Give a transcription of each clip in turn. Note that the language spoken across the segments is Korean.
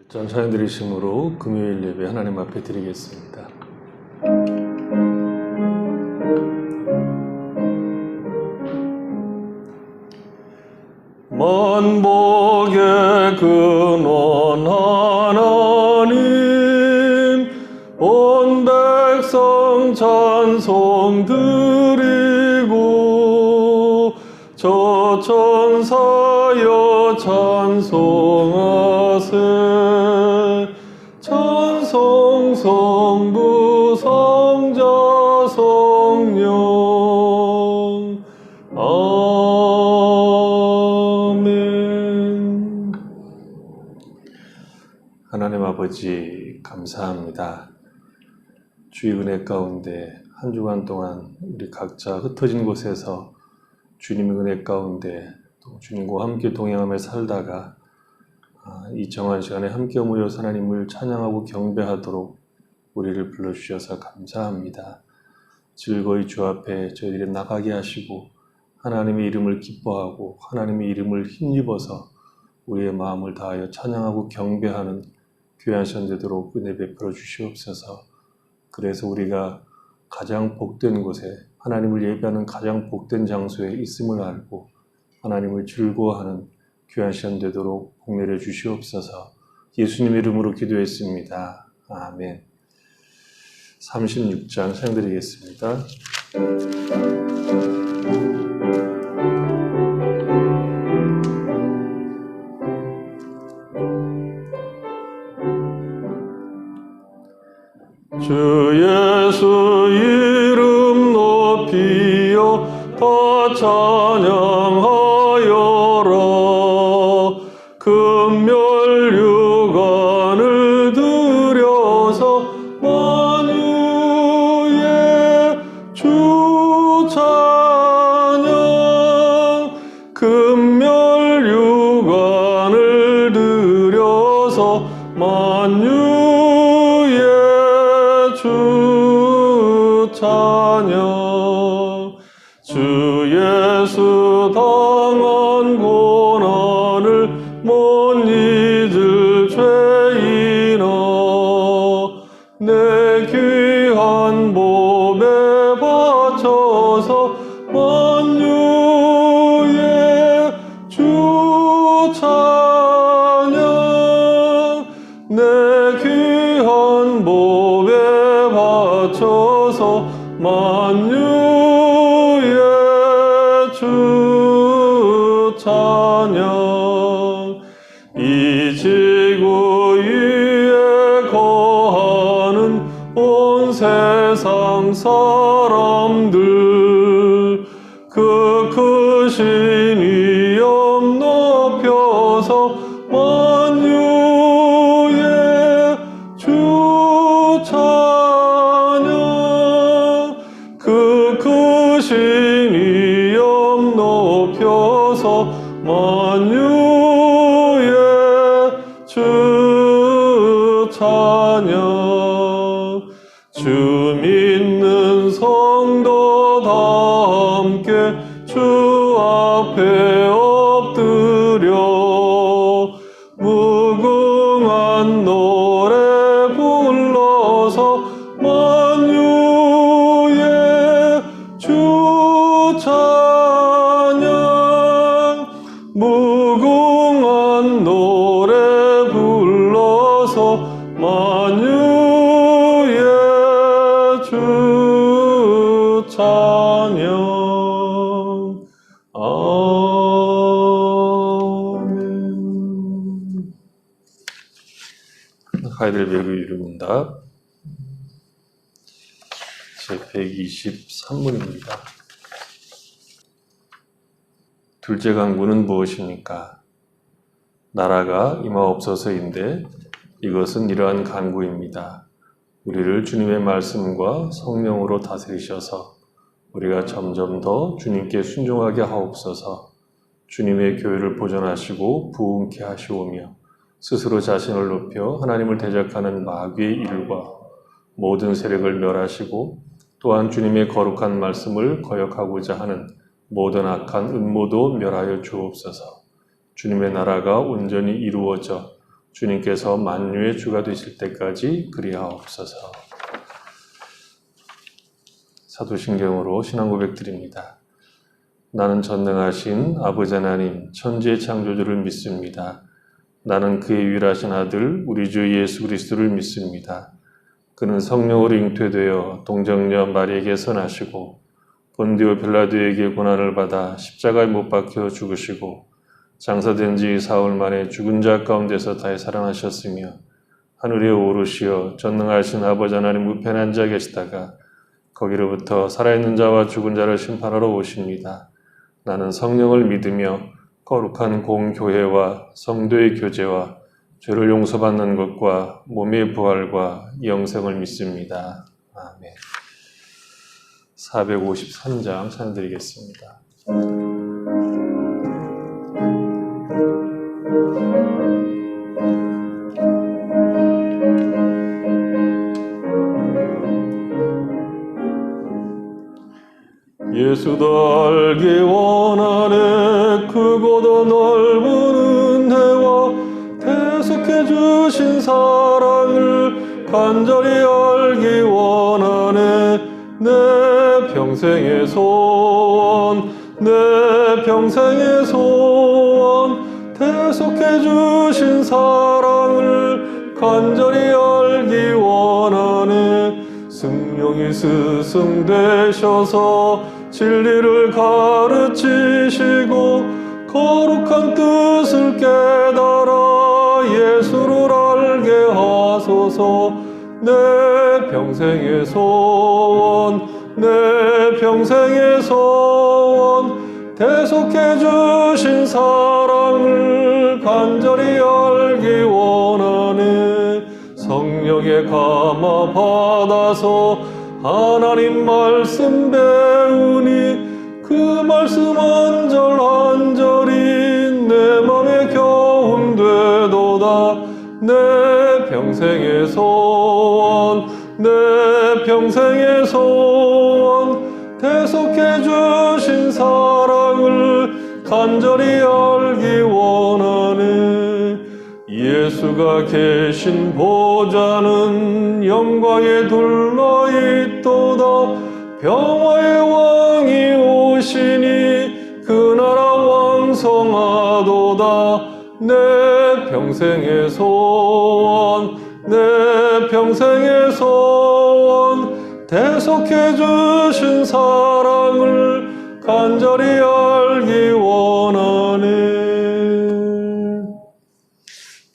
전 찬양 드리심으로 금요일 예배 하나님 앞에 드리겠습니다. 만복의 근원 하나님, 온 백성 찬송 드리고 저 천사여 찬송하세. 찬송 성부 성자 성령 아멘. 하나님 아버지 감사합니다. 주의 은혜 가운데 한 주간 동안 우리 각자 흩어진 곳에서 주님의 은혜 가운데 또 주님과 함께 동행하며 살다가 이 정한 시간에 함께 모여서 하나님을 찬양하고 경배하도록 우리를 불러주셔서 감사합니다. 즐거이 주 앞에 저희들이 나가게 하시고 하나님의 이름을 기뻐하고 하나님의 이름을 힘입어서 우리의 마음을 다하여 찬양하고 경배하는 귀한 시간 되도록 은혜 베풀어 주시옵소서. 그래서 우리가 가장 복된 곳에 하나님을 예배하는 가장 복된 장소에 있음을 알고 하나님을 즐거워하는 귀한 시간 되도록 복 내려 주시옵소서. 예수님의 이름으로 기도했습니다. 아멘. 36장 찬양드리겠습니다. 주 예수 이름 높이여 다 찬양하여라. 금멸유관을 들여서 만유의 주 찬양. 금멸유관을 들여서 만유의 주 찬양. 주 예수 당한 고난을 못 잊을 죄인아, 내 귀한 몸에 바쳐서 만유의 주 찬양. 내 귀한 몸에 바쳐서 만유의 주 찬양. 이 지구 위에 거하는 온 세상 사람들, 그 크신 위엄 높여서 만유의 주 찬양. 그 크신 위엄 높여서 만유의 주 찬양. 주 믿는 성도 다 함께 주 앞에 엎드려 무궁한 노래 불러서 만유의 주 찬양. 무궁한 노래 불러서 만유의 주 찬양. 아멘. 하이델베르그 이름은답 제 123문입니다. 둘째 간구는 무엇입니까? 나라가 임하옵소서인데 이것은 이러한 간구입니다. 우리를 주님의 말씀과 성령으로 다스리셔서 우리가 점점 더 주님께 순종하게 하옵소서. 주님의 교회를 보존하시고 부흥케 하시오며 스스로 자신을 높여 하나님을 대적하는 마귀의 일과 모든 세력을 멸하시고 또한 주님의 거룩한 말씀을 거역하고자 하는 모든 악한 음모도 멸하여 주옵소서. 주님의 나라가 온전히 이루어져 주님께서 만유의 주가 되실 때까지 그리하옵소서. 사도신경으로 신앙 고백드립니다. 나는 전능하신 아버지 하나님 천지의 창조주를 믿습니다. 나는 그의 유일하신 아들 우리 주 예수 그리스도를 믿습니다. 그는 성령으로 잉태되어 동정녀 마리에게서 나시고 본디오 빌라도에게 고난을 받아 십자가에 못 박혀 죽으시고 장사된 지 사흘 만에 죽은 자 가운데서 다시 살아나셨으며 하늘에 오르시어 전능하신 아버지 하나님 우편에 앉아 계시다가 거기로부터 살아있는 자와 죽은 자를 심판하러 오십니다. 나는 성령을 믿으며 거룩한 공교회와 성도의 교제와 죄를 용서받는 것과 몸의 부활과 영생을 믿습니다. 아멘. 453장 찬드리겠습니다. 예수도 알기 원하네 크고도 넓은 은혜와 대속해 주신 사랑을 간절히 알기 원하네 내 평생의 소원 내 평생의 소원 대속해 주신 사랑을 간절히 알기 원하네 성령이 스승 되셔서 진리를 가르치시고 거룩한 뜻을 깨달아 예수를 알게 하소서 내 평생의 소원 내 평생의 소원 대속해 주신 사랑을 간절히 알기 원하네 성령의 감화 받아서 하나님 말씀 배우니 그 말씀 한절한절이 내 맘에 겨움 되도다 내 평생의 소원 내 평생의 소원 대속해 주신 사랑을 간절히 알기 원하네 예수가 계신 보좌는 영광에 둘러있도다 평화의 왕이 오시니 그 나라 왕성하도다 내 평생의 소원 내 평생의 소원 대속해 주신 사랑을 간절히 알기 원하네.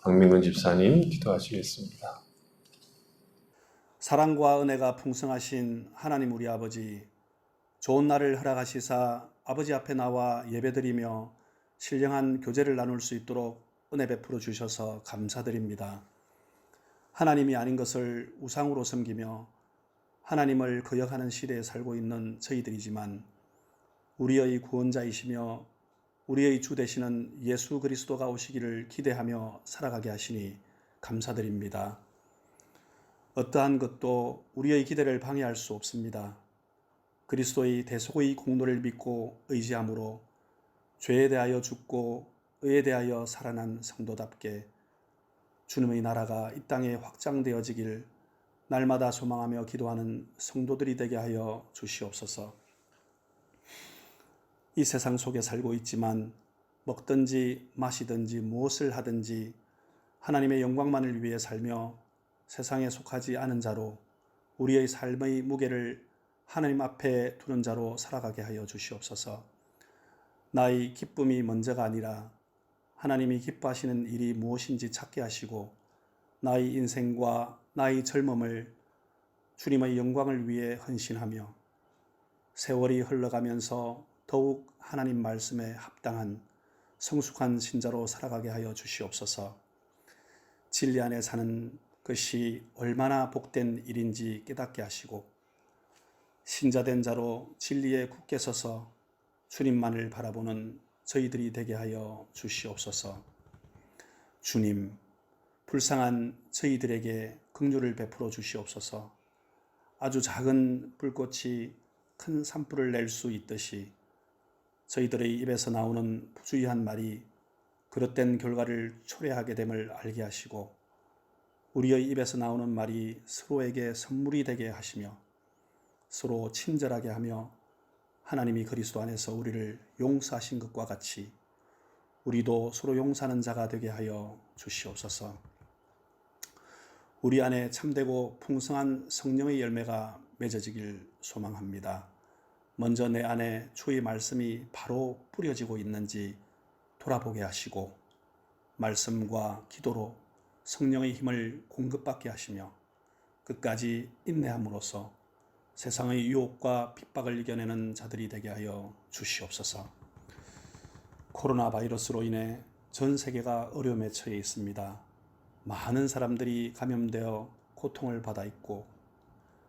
박민근 집사님 기도하시겠습니다. 사랑과 은혜가 풍성하신 하나님 우리 아버지, 좋은 날을 허락하시사 아버지 앞에 나와 예배드리며 신령한 교제를 나눌 수 있도록 은혜 베풀어 주셔서 감사드립니다. 하나님이 아닌 것을 우상으로 섬기며 하나님을 거역하는 시대에 살고 있는 저희들이지만 우리의 구원자이시며 우리의 주 되시는 예수 그리스도가 오시기를 기대하며 살아가게 하시니 감사드립니다. 어떠한 것도 우리의 기대를 방해할 수 없습니다. 그리스도의 대속의 공로를 믿고 의지함으로 죄에 대하여 죽고 의에 대하여 살아난 성도답게 주님의 나라가 이 땅에 확장되어지길 날마다 소망하며 기도하는 성도들이 되게 하여 주시옵소서. 이 세상 속에 살고 있지만 먹든지 마시든지 무엇을 하든지 하나님의 영광만을 위해 살며 세상에 속하지 않은 자로 우리의 삶의 무게를 하나님 앞에 두는 자로 살아가게 하여 주시옵소서. 나의 기쁨이 먼저가 아니라 하나님이 기뻐하시는 일이 무엇인지 찾게 하시고 나의 인생과 나의 젊음을 주님의 영광을 위해 헌신하며 세월이 흘러가면서 더욱 하나님 말씀에 합당한 성숙한 신자로 살아가게 하여 주시옵소서. 진리 안에 사는 것이 얼마나 복된 일인지 깨닫게 하시고 신자된 자로 진리에 굳게 서서 주님만을 바라보는 저희들이 되게 하여 주시옵소서. 주님, 불쌍한 저희들에게 긍휼을 베풀어 주시옵소서. 아주 작은 불꽃이 큰 산불을 낼 수 있듯이 저희들의 입에서 나오는 부주의한 말이 그릇된 결과를 초래하게 됨을 알게 하시고 우리의 입에서 나오는 말이 서로에게 선물이 되게 하시며 서로 친절하게 하며 하나님이 그리스도 안에서 우리를 용서하신 것과 같이 우리도 서로 용서하는 자가 되게 하여 주시옵소서. 우리 안에 참되고 풍성한 성령의 열매가 맺어지길 소망합니다. 먼저 내 안에 주의 말씀이 바로 뿌려지고 있는지 돌아보게 하시고 말씀과 기도로 성령의 힘을 공급받게 하시며 끝까지 인내함으로써 세상의 유혹과 핍박을 이겨내는 자들이 되게 하여 주시옵소서. 코로나 바이러스로 인해 전 세계가 어려움에 처해 있습니다. 많은 사람들이 감염되어 고통을 받아 있고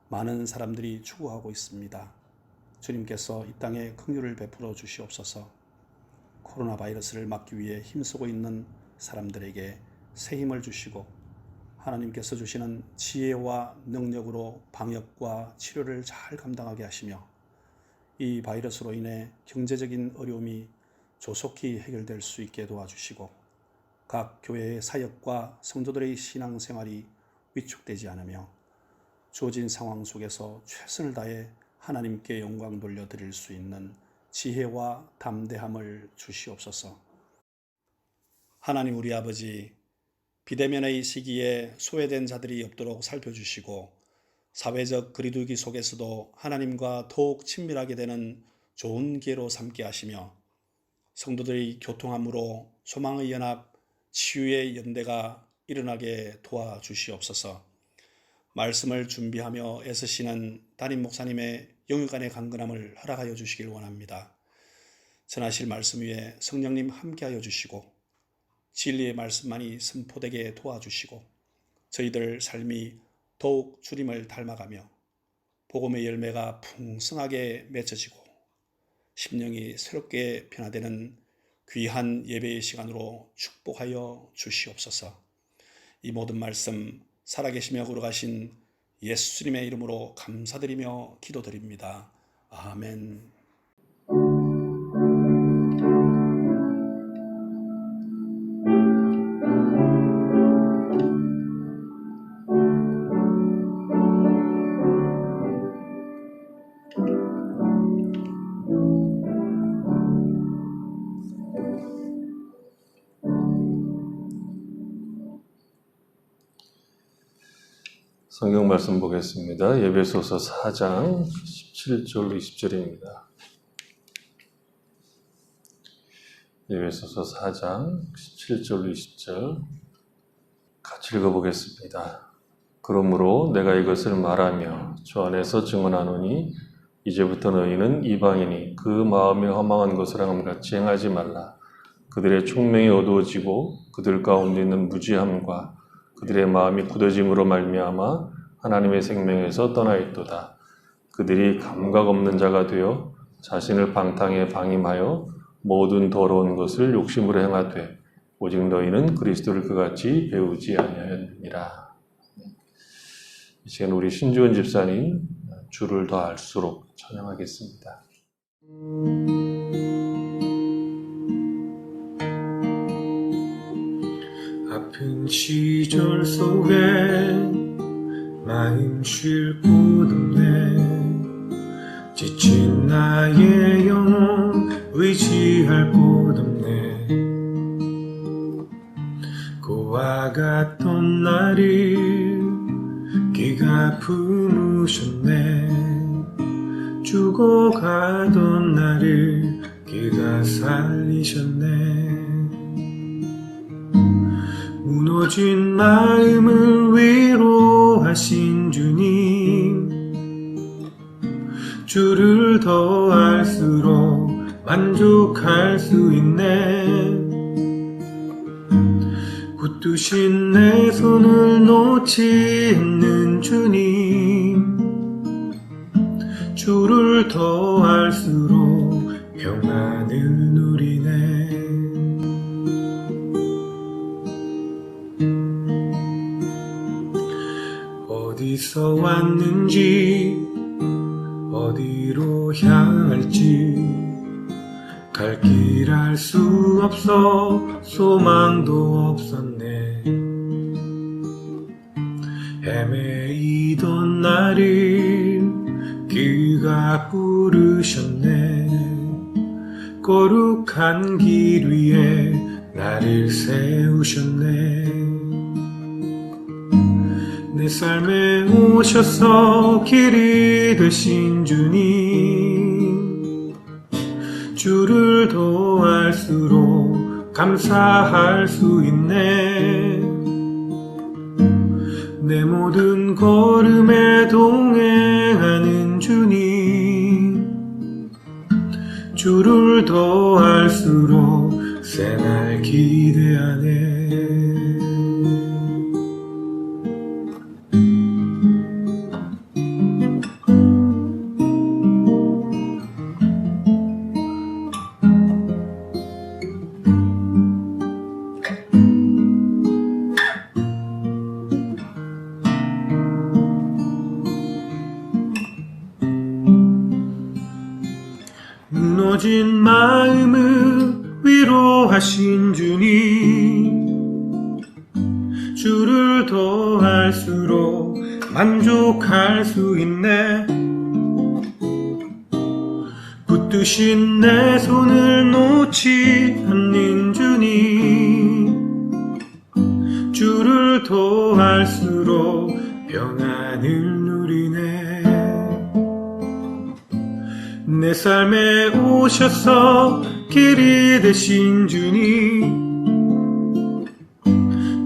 많은 사람들이 죽어가고 있습니다. 주님께서 이 땅에 긍휼을 베풀어 주시옵소서. 코로나 바이러스를 막기 위해 힘쓰고 있는 사람들에게 새 힘을 주시고 하나님께서 주시는 지혜와 능력으로 방역과 치료를 잘 감당하게 하시며 이 바이러스로 인해 경제적인 어려움이 조속히 해결될 수 있게 도와주시고 각 교회의 사역과 성도들의 신앙생활이 위축되지 않으며 주어진 상황 속에서 최선을 다해 하나님께 영광 돌려드릴 수 있는 지혜와 담대함을 주시옵소서. 하나님 우리 아버지, 비대면의 시기에 소외된 자들이 없도록 살펴주시고 사회적 거리두기 속에서도 하나님과 더욱 친밀하게 되는 좋은 기회로 삼게 하시며 성도들의 교통함으로 소망의 연합, 치유의 연대가 일어나게 도와주시옵소서. 말씀을 준비하며 애쓰시는 담임 목사님의 영육간의 강건함을 허락하여 주시길 원합니다. 전하실 말씀 위에 성령님 함께하여 주시고 진리의 말씀만이 선포되게 도와주시고 저희들 삶이 더욱 주님을 닮아가며 복음의 열매가 풍성하게 맺어지고 심령이 새롭게 변화되는 귀한 예배의 시간으로 축복하여 주시옵소서. 이 모든 말씀 살아계시며 걸어가신 예수님의 이름으로 감사드리며 기도드립니다. 아멘. 성경 말씀 보겠습니다. 에베소서 4장 17절 20절입니다. 에베소서 4장 17절 20절 같이 읽어보겠습니다. 그러므로 내가 이것을 말하며 주 안에서 증언하노니 이제부터 너희는 이방인이 그 마음에 허망한 것을 함같이 행하지 말라. 그들의 총명이 어두워지고 그들 가운데 있는 무지함과 그들의 마음이 굳어짐으로 말미암아 하나님의 생명에서 떠나 있도다. 그들이 감각 없는 자가 되어 자신을 방탕에 방임하여 모든 더러운 것을 욕심으로 행하되 오직 너희는 그리스도를 그같이 배우지 아니하였느니라. 이 시간 우리 신주원 집사님 주를 더 알수록 찬양하겠습니다. 아픈 시절 속에 마음 쉴 곳 없네. 지친 나의 영혼 의지할 곳 없네. 고와 같던 나를 기가 품으셨네. 죽어가던 나를 기가 살리셨네. 무너진 마음을 위로하신 주님, 주를 더 알수록 만족할 수 있네. 굳두신 내 손을 놓지 않는 주님, 주를 더 알수록 평안을 누리네. 어디서 왔는지 어디로 향할지 갈 길 알 수 없어 소망도 없었네. 헤매이던 나를 그가 부르셨네. 거룩한 길 위에 나를 세우셨네. 내 삶에 오셔서 길이 되신 주님, 주를 더 알수록 감사할 수 있네. 내 모든 걸음에 동행하는 주님, 주를 더 알수록 새날 기대하네. 무너진 마음을 위로하신 주님, 주를 더 알수록 만족할 수 있네. 붙드신 내 손을 놓지 않는 주님, 주를 더 알수록 평안을 누리네. 내 삶에 오셔서 길이 되신 주님,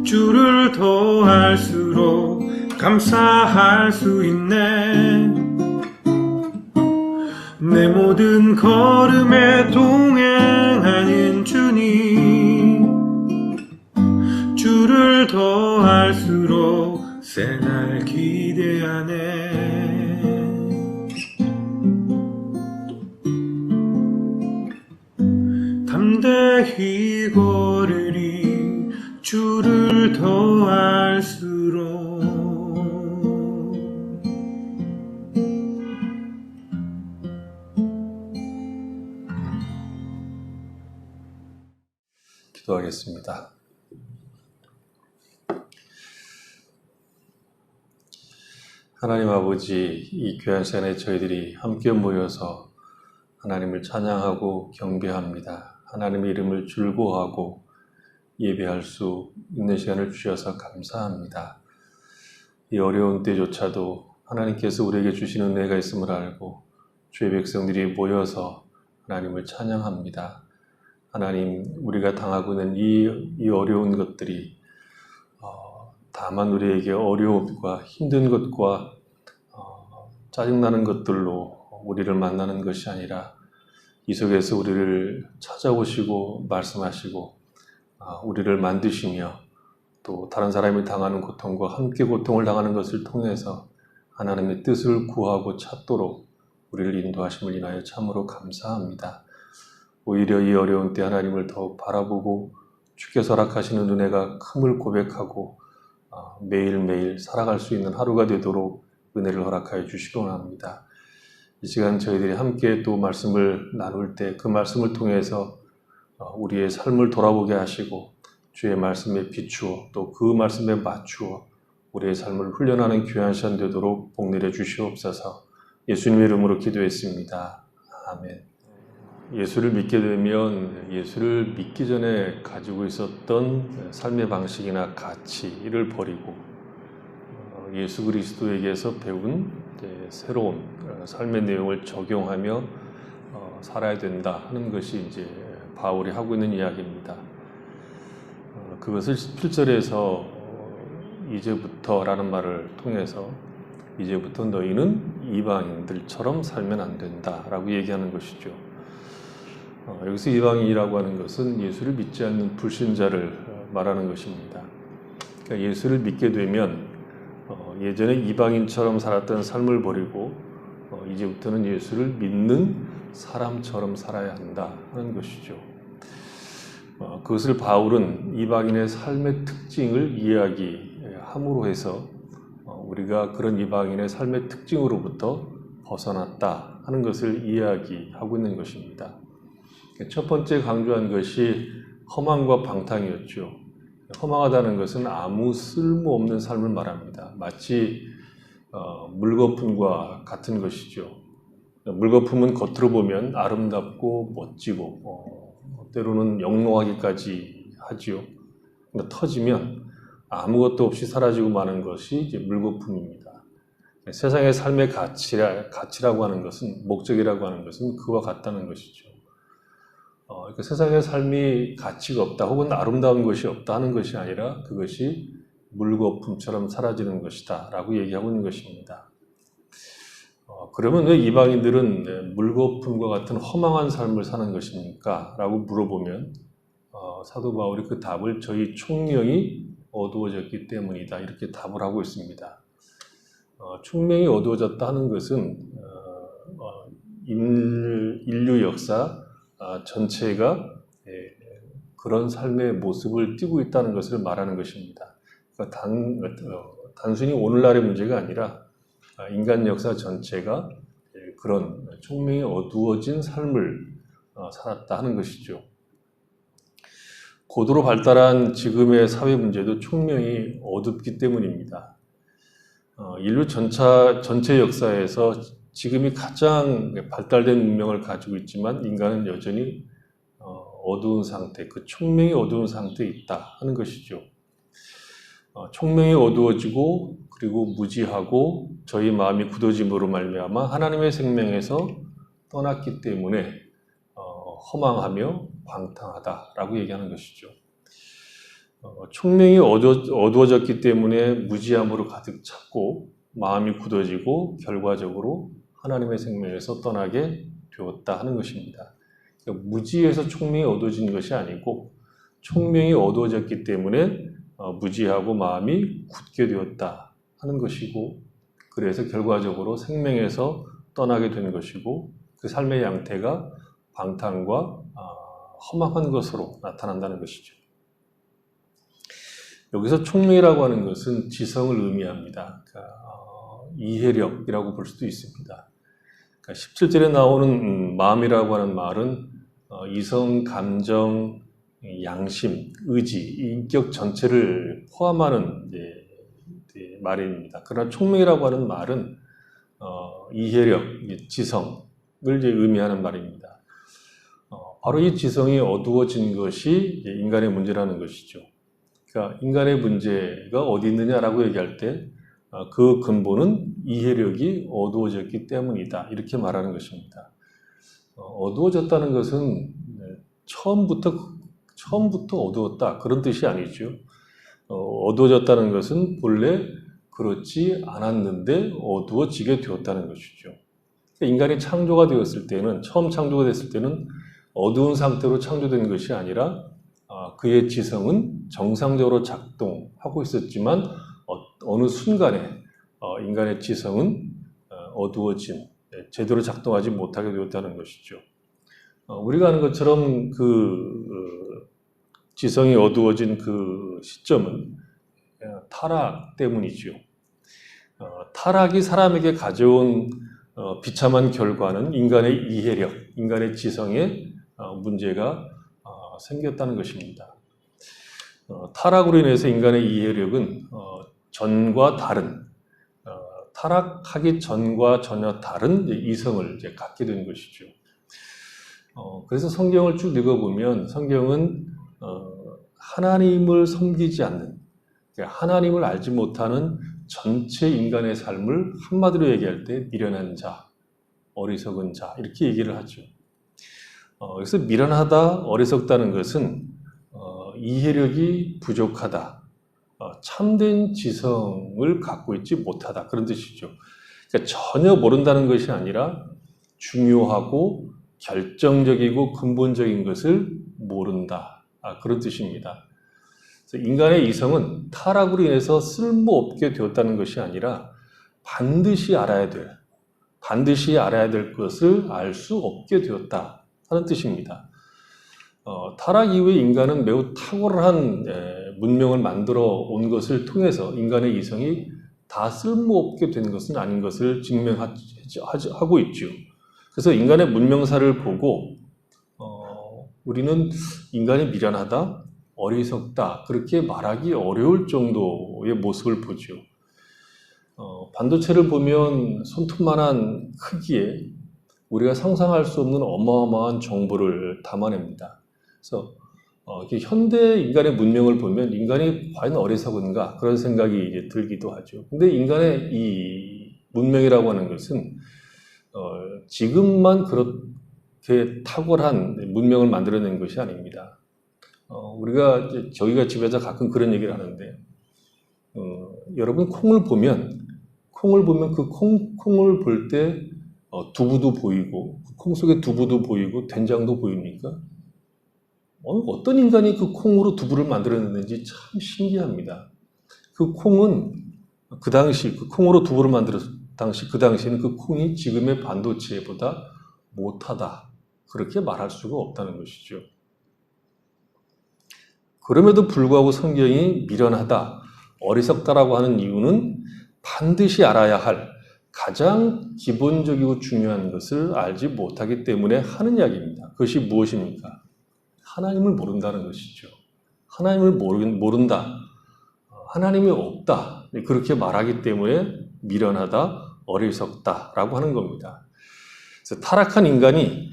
주를 더 알수록 감사할 수 있네. 내 모든 걸음에 동행하는 주님, 주를 더 알수록 새날 기대하네. 담대히 걸으리 주를 더 알수록. 기도하겠습니다. 하나님 아버지, 이 귀한 시간에 저희들이 함께 모여서 하나님을 찬양하고 경배합니다. 하나님의 이름을 즐거워하고 예배할 수 있는 시간을 주셔서 감사합니다. 이 어려운 때조차도 하나님께서 우리에게 주신 은혜가 있음을 알고 주의 백성들이 모여서 하나님을 찬양합니다. 하나님, 우리가 당하고 있는 이 어려운 것들이 다만 우리에게 어려움과 힘든 것과 짜증나는 것들로 우리를 만나는 것이 아니라 이 속에서 우리를 찾아오시고 말씀하시고 우리를 만드시며 또 다른 사람이 당하는 고통과 함께 고통을 당하는 것을 통해서 하나님의 뜻을 구하고 찾도록 우리를 인도하심을 인하여 참으로 감사합니다. 오히려 이 어려운 때 하나님을 더욱 바라보고 주께서 허락하시는 은혜가 큼을 고백하고 매일매일 살아갈 수 있는 하루가 되도록 은혜를 허락하여 주시기 원합니다. 이 시간 저희들이 함께 또 말씀을 나눌 때 그 말씀을 통해서 우리의 삶을 돌아보게 하시고 주의 말씀에 비추어 또 그 말씀에 맞추어 우리의 삶을 훈련하는 귀한 시간 되도록 복 내려 주시옵소서. 예수님의 이름으로 기도했습니다. 아멘. 예수를 믿게 되면 예수를 믿기 전에 가지고 있었던 삶의 방식이나 가치를 버리고 예수 그리스도에게서 배운 새로운 삶의 내용을 적용하며 살아야 된다 하는 것이 이제 바울이 하고 있는 이야기입니다. 그것을 17절에서 이제부터라는 말을 통해서 이제부터 너희는 이방인들처럼 살면 안 된다라고 얘기하는 것이죠. 여기서 이방인이라고 하는 것은 예수를 믿지 않는 불신자를 말하는 것입니다. 그러니까 예수를 믿게 되면 예전에 이방인처럼 살았던 삶을 버리고 이제부터는 예수를 믿는 사람처럼 살아야 한다 하는 것이죠. 그것을 바울은 이방인의 삶의 특징을 이야기함으로 해서 우리가 그런 이방인의 삶의 특징으로부터 벗어났다 하는 것을 이야기하고 있는 것입니다. 첫 번째 강조한 것이 허망과 방탕이었죠. 허망하다는 것은 아무 쓸모없는 삶을 말합니다. 마치 물거품과 같은 것이죠. 물거품은 겉으로 보면 아름답고 멋지고 때로는 영롱하기까지 하지요. 근데 터지면 아무것도 없이 사라지고 마는 것이 이제 물거품입니다. 세상의 삶의 가치라고 하는 것은, 목적이라고 하는 것은 그와 같다는 것이죠. 그러니까 세상의 삶이 가치가 없다 혹은 아름다운 것이 없다 하는 것이 아니라 그것이 물거품처럼 사라지는 것이다 라고 얘기하고 있는 것입니다. 그러면 왜 이방인들은 물거품과 같은 허망한 삶을 사는 것입니까? 라고 물어보면 사도 바울이 그 답을 저희 총명이 어두워졌기 때문이다 이렇게 답을 하고 있습니다. 총명이 어두워졌다 하는 것은 인류 역사 전체가 그런 삶의 모습을 띠고 있다는 것을 말하는 것입니다. 그러니까 단순히 오늘날의 문제가 아니라 인간 역사 전체가 그런 총명이 어두워진 삶을 살았다 하는 것이죠. 고도로 발달한 지금의 사회 문제도 총명이 어둡기 때문입니다. 인류 전체 역사에서 지금이 가장 발달된 문명을 가지고 있지만 인간은 여전히 어두운 상태, 그 총명이 어두운 상태에 있다 하는 것이죠. 총명이 어두워지고 그리고 무지하고 저희 마음이 굳어짐으로 말미암아 하나님의 생명에서 떠났기 때문에 허망하며 방탕하다라고 얘기하는 것이죠. 총명이 어두워졌기 때문에 무지함으로 가득 찼고 마음이 굳어지고 결과적으로 하나님의 생명에서 떠나게 되었다 하는 것입니다. 그러니까 무지에서 총명이 어두워진 것이 아니고 총명이 어두워졌기 때문에 무지하고 마음이 굳게 되었다 하는 것이고 그래서 결과적으로 생명에서 떠나게 된 것이고 그 삶의 양태가 방탕과 허망한 것으로 나타난다는 것이죠. 여기서 총명이라고 하는 것은 지성을 의미합니다. 그러니까 이해력이라고 볼 수도 있습니다. 그러니까 17절에 나오는 마음이라고 하는 말은 이성, 감정, 양심, 의지, 인격 전체를 포함하는 말입니다. 그러나 총명이라고 하는 말은 이해력, 지성을 의미하는 말입니다. 바로 이 지성이 어두워진 것이 인간의 문제라는 것이죠. 그러니까 인간의 문제가 어디 있느냐라고 얘기할 때 그 근본은 이해력이 어두워졌기 때문이다 이렇게 말하는 것입니다. 어두워졌다는 것은 처음부터 어두웠다 그런 뜻이 아니죠. 어두워졌다는 것은 본래 그렇지 않았는데 어두워지게 되었다는 것이죠. 인간이 창조가 되었을 때는 처음 창조가 됐을 때는 어두운 상태로 창조된 것이 아니라 그의 지성은 정상적으로 작동하고 있었지만 어느 순간에 인간의 지성은 어두워진 제대로 작동하지 못하게 되었다는 것이죠. 우리가 아는 것처럼 그 지성이 어두워진 그 시점은 타락 때문이죠. 타락이 사람에게 가져온 비참한 결과는 인간의 이해력, 인간의 지성에 문제가 생겼다는 것입니다. 타락으로 인해서 인간의 이해력은 전과 다른, 타락하기 전과 전혀 다른 이성을 이제 갖게 된 것이죠. 그래서 성경을 쭉 읽어보면 성경은 하나님을 섬기지 않는, 하나님을 알지 못하는 전체 인간의 삶을 한마디로 얘기할 때 미련한 자, 어리석은 자 이렇게 얘기를 하죠. 그래서 미련하다, 어리석다는 것은 이해력이 부족하다, 참된 지성을 갖고 있지 못하다 그런 뜻이죠. 그러니까 전혀 모른다는 것이 아니라 중요하고 결정적이고 근본적인 것을 모른다 그런 뜻입니다. 그래서 인간의 이성은 타락으로 인해서 쓸모없게 되었다는 것이 아니라 반드시 알아야 될 것을 알 수 없게 되었다 하는 뜻입니다. 타락 이후에 인간은 매우 탁월한 문명을 만들어 온 것을 통해서 인간의 이성이 다 쓸모없게 된 것은 아닌 것을 증명하고 있죠. 그래서 인간의 문명사를 보고 우리는 인간이 미련하다, 어리석다 그렇게 말하기 어려울 정도의 모습을 보죠. 반도체를 보면 손톱만한 크기에 우리가 상상할 수 없는 어마어마한 정보를 담아냅니다. 그래서 이렇게 현대 인간의 문명을 보면 인간이 과연 어리석은가 그런 생각이 이제 들기도 하죠. 근데 인간의 이 문명이라고 하는 것은 지금만 그렇게 탁월한 문명을 만들어낸 것이 아닙니다. 우리가 저희가 집에서 가끔 그런 얘기를 하는데 여러분 콩을 보면 그 콩을 볼 때 두부도 보이고 콩 속에 두부도 보이고 된장도 보입니까? 어떤 인간이 그 콩으로 두부를 만들어냈는지 참 신기합니다. 그 콩은 그 당시 그 콩으로 두부를 만들었을 당시 그 당시에는 그 콩이 지금의 반도체보다 못하다 그렇게 말할 수가 없다는 것이죠. 그럼에도 불구하고 성경이 미련하다, 어리석다라고 하는 이유는 반드시 알아야 할 가장 기본적이고 중요한 것을 알지 못하기 때문에 하는 이야기입니다. 그것이 무엇입니까? 하나님을 모른다는 것이죠. 하나님을 모른다. 하나님이 없다. 그렇게 말하기 때문에 미련하다, 어리석다라고 하는 겁니다. 그래서 타락한 인간이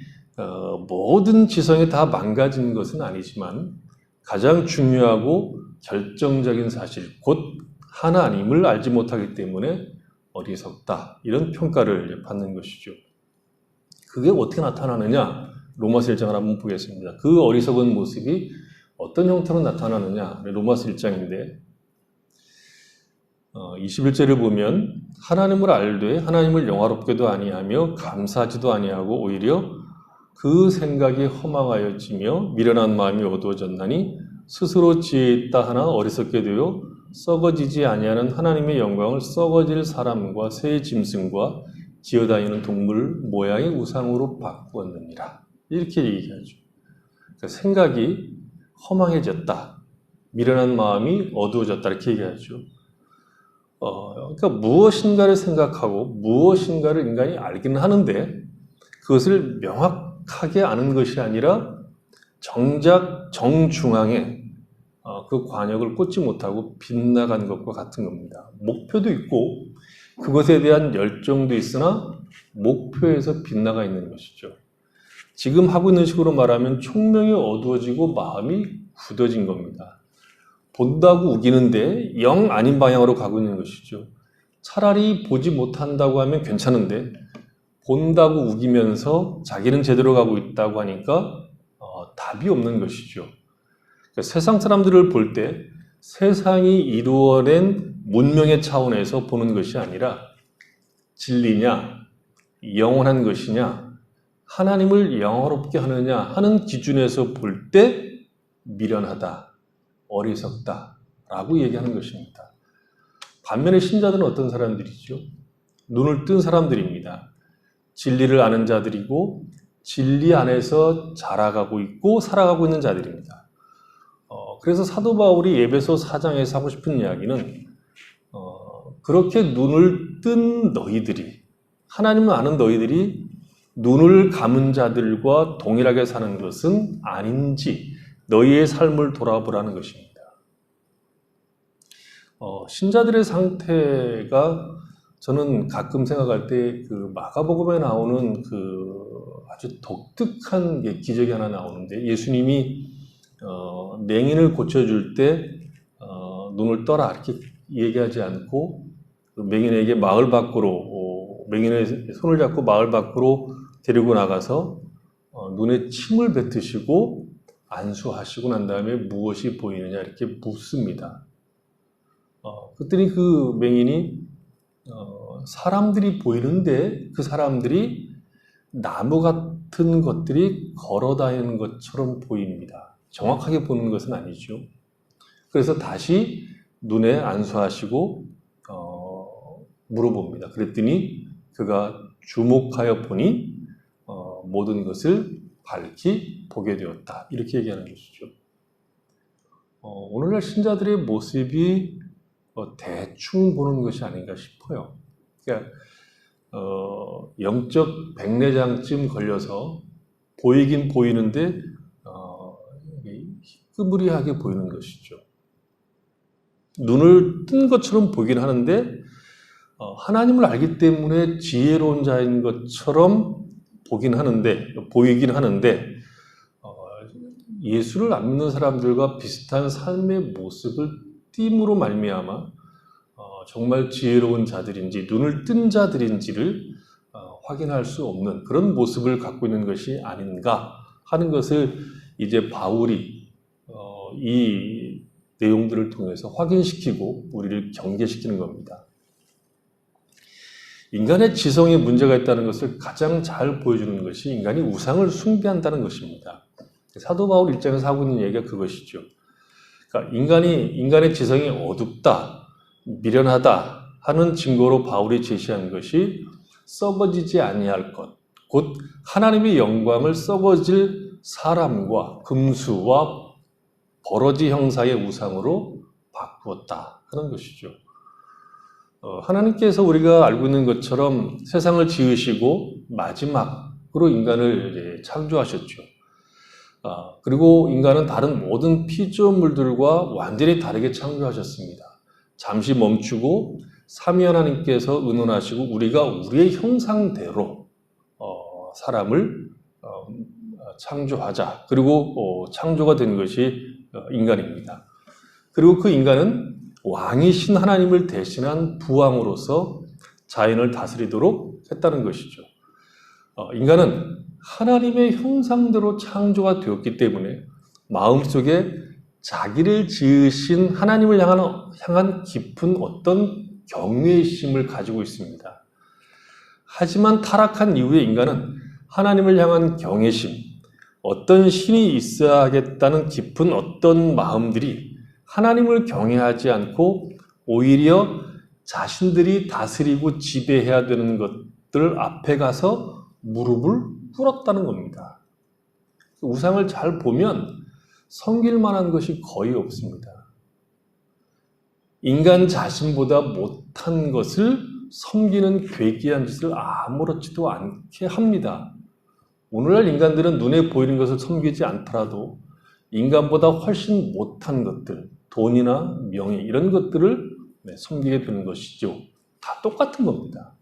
모든 지성이 다 망가진 것은 아니지만 가장 중요하고 결정적인 사실, 곧 하나님을 알지 못하기 때문에 어리석다. 이런 평가를 받는 것이죠. 그게 어떻게 나타나느냐? 로마서 1장을 한번 보겠습니다. 그 어리석은 모습이 어떤 형태로 나타나느냐? 로마서 1장인데 21절을 보면 하나님을 알되 하나님을 영화롭게도 아니하며 감사하지도 아니하고 오히려 그 생각이 허망하여지며 미련한 마음이 어두워졌나니 스스로 지혜 있다 하나 어리석게 되어 썩어지지 아니하는 하나님의 영광을 썩어질 사람과 새 짐승과 기어다니는 동물 모양의 우상으로 바꾸었느니라. 이렇게 얘기하죠. 그러니까 생각이 허망해졌다. 미련한 마음이 어두워졌다. 이렇게 얘기하죠. 그러니까 무엇인가를 생각하고 무엇인가를 인간이 알기는 하는데 그것을 명확하게 아는 것이 아니라 정작 정중앙에 그 관역을 꽂지 못하고 빗나간 것과 같은 겁니다. 목표도 있고 그것에 대한 열정도 있으나 목표에서 빗나가 있는 것이죠. 지금 하고 있는 식으로 말하면 총명이 어두워지고 마음이 굳어진 겁니다. 본다고 우기는데 영 아닌 방향으로 가고 있는 것이죠. 차라리 보지 못한다고 하면 괜찮은데 본다고 우기면서 자기는 제대로 가고 있다고 하니까 답이 없는 것이죠. 그러니까 세상 사람들을 볼 때 세상이 이루어낸 문명의 차원에서 보는 것이 아니라 진리냐, 영원한 것이냐, 하나님을 영화롭게 하느냐 하는 기준에서 볼 때 미련하다, 어리석다 라고 얘기하는 것입니다. 반면에 신자들은 어떤 사람들이죠? 눈을 뜬 사람들입니다. 진리를 아는 자들이고 진리 안에서 자라가고 있고 살아가고 있는 자들입니다. 그래서 사도 바울이 에베소 4장에서 하고 싶은 이야기는 그렇게 눈을 뜬 너희들이, 하나님을 아는 너희들이 눈을 감은 자들과 동일하게 사는 것은 아닌지 너희의 삶을 돌아보라는 것입니다. 신자들의 상태가 저는 가끔 생각할 때 그 마가복음에 나오는 그 아주 독특한 기적이 하나 나오는데 예수님이 맹인을 고쳐줄 때 눈을 떠라 이렇게 얘기하지 않고 맹인에게 마을 밖으로 맹인의 손을 잡고 마을 밖으로 데리고 나가서 눈에 침을 뱉으시고 안수하시고 난 다음에 무엇이 보이느냐 이렇게 묻습니다. 그랬더니 그 맹인이 사람들이 보이는데 그 사람들이 나무 같은 것들이 걸어 다니는 것처럼 보입니다. 정확하게 보는 것은 아니죠. 그래서 다시 눈에 안수하시고 물어봅니다. 그랬더니 그가 주목하여 보니 모든 것을 밝히 보게 되었다. 이렇게 얘기하는 것이죠. 오늘날 신자들의 모습이 대충 보는 것이 아닌가 싶어요. 그러니까 영적 백내장쯤 걸려서 보이긴 보이는데 무리하게 보이는 것이죠. 눈을 뜬 것처럼 보긴 하는데 하나님을 알기 때문에 지혜로운 자인 것처럼 보이긴 하는데 예수를 안 믿는 사람들과 비슷한 삶의 모습을 띠므로 말미암아 정말 지혜로운 자들인지 눈을 뜬 자들인지를 확인할 수 없는 그런 모습을 갖고 있는 것이 아닌가 하는 것을 이제 바울이 이 내용들을 통해서 확인시키고 우리를 경계시키는 겁니다. 인간의 지성에 문제가 있다는 것을 가장 잘 보여주는 것이 인간이 우상을 숭배한다는 것입니다. 사도 바울 입장에서 하고 있는 얘기가 그것이죠. 그러니까 인간의 지성이 어둡다, 미련하다 하는 증거로 바울이 제시한 것이 썩어지지 아니할 것, 곧 하나님의 영광을 썩어질 사람과 금수와 버러지 형상의 우상으로 바꾸었다 하는 것이죠. 하나님께서 우리가 알고 있는 것처럼 세상을 지으시고 마지막으로 인간을 창조하셨죠. 그리고 인간은 다른 모든 피조물들과 완전히 다르게 창조하셨습니다. 잠시 멈추고 삼위 하나님께서 의논하시고 우리가 우리의 형상대로 사람을 창조하자. 그리고 창조가 된 것이 인간입니다. 그리고 그 인간은 왕이신 하나님을 대신한 부왕으로서 자연을 다스리도록 했다는 것이죠. 인간은 하나님의 형상대로 창조가 되었기 때문에 마음속에 자기를 지으신 하나님을 향한 깊은 어떤 경외심을 가지고 있습니다. 하지만 타락한 이후에 인간은 하나님을 향한 경외심, 어떤 신이 있어야겠다는 깊은 어떤 마음들이 하나님을 경외하지 않고 오히려 자신들이 다스리고 지배해야 되는 것들 앞에 가서 무릎을 꿇었다는 겁니다. 우상을 잘 보면 섬길 만한 것이 거의 없습니다. 인간 자신보다 못한 것을 섬기는 괴기한 짓을 아무렇지도 않게 합니다. 오늘날 인간들은 눈에 보이는 것을 섬기지 않더라도 인간보다 훨씬 못한 것들, 돈이나 명예 이런 것들을 섬기게 되는 것이죠. 다 똑같은 겁니다.